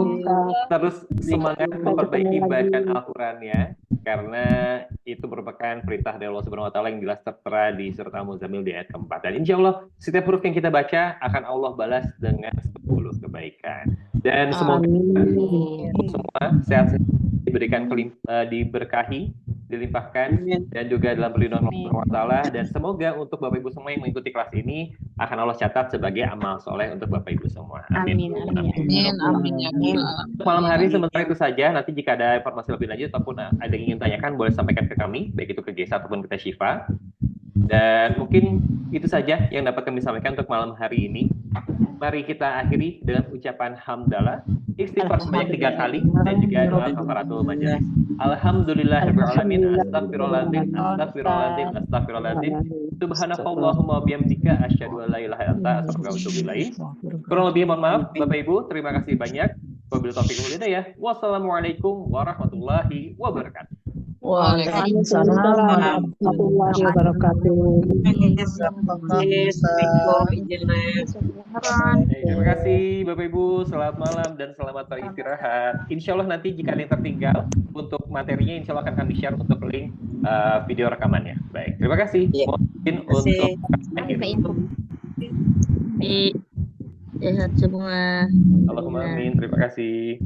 Speaker 1: terus semangat memperbaiki bacaan Al-Qur'annya karena itu merupakan perintah dari Allah Subhanahu wa taala yang jelas tertera di surat Al-Muzammil di ayat keempat. Dan insya Allah setiap huruf yang kita baca akan Allah balas dengan 10 kebaikan. Dan semoga semua sehat, diberikan diberkahi, dilimpahkan, dan juga dalam perlindungan Allah Subhanahu wa taala. Dan semoga untuk Bapak Ibu semua yang mengikuti kelas ini akan Allah catat sebagai amal soleh untuk Bapak Ibu semua. Amin. Malam hari sementara itu saja. Nanti jika ada informasi lebih lanjut ataupun ada yang ingin tanyakan, boleh sampaikan ke kami, baik itu ke Gesa ataupun ke Syifa. Dan mungkin itu saja yang dapat kami sampaikan untuk malam hari ini. Mari kita akhiri dengan ucapan hamdalah, istighfar sebanyak 3 kali, dan juga doa kafaratul majelis. Alhamdulillahirrahmanirrahim. Astagfirullahaladzim, astagfirullahaladzim, astagfirullahaladzim. Subhanakallahumma bihamdika asyhadu an la ilaha illa anta astaghfiruka wa atubu ilaik. Kurang lebih mohon maaf Bapak Ibu, terima kasih banyak. Wabillahi taufiq wal hidayah. Wassalamualaikum warahmatullahi wabarakatuh.
Speaker 2: Waalaikumsalam warahmatullahi wabarakatuh.
Speaker 1: Terima kasih Bapak Ibu, selamat malam dan selamat beristirahat. Insya Allah nanti jika ada yang tertinggal untuk materinya, insya Allah akan kami share untuk link video rekamannya. Baik, terima kasih. Mungkin untuk
Speaker 5: Sehat semua.
Speaker 1: Allahumma amin, terima kasih.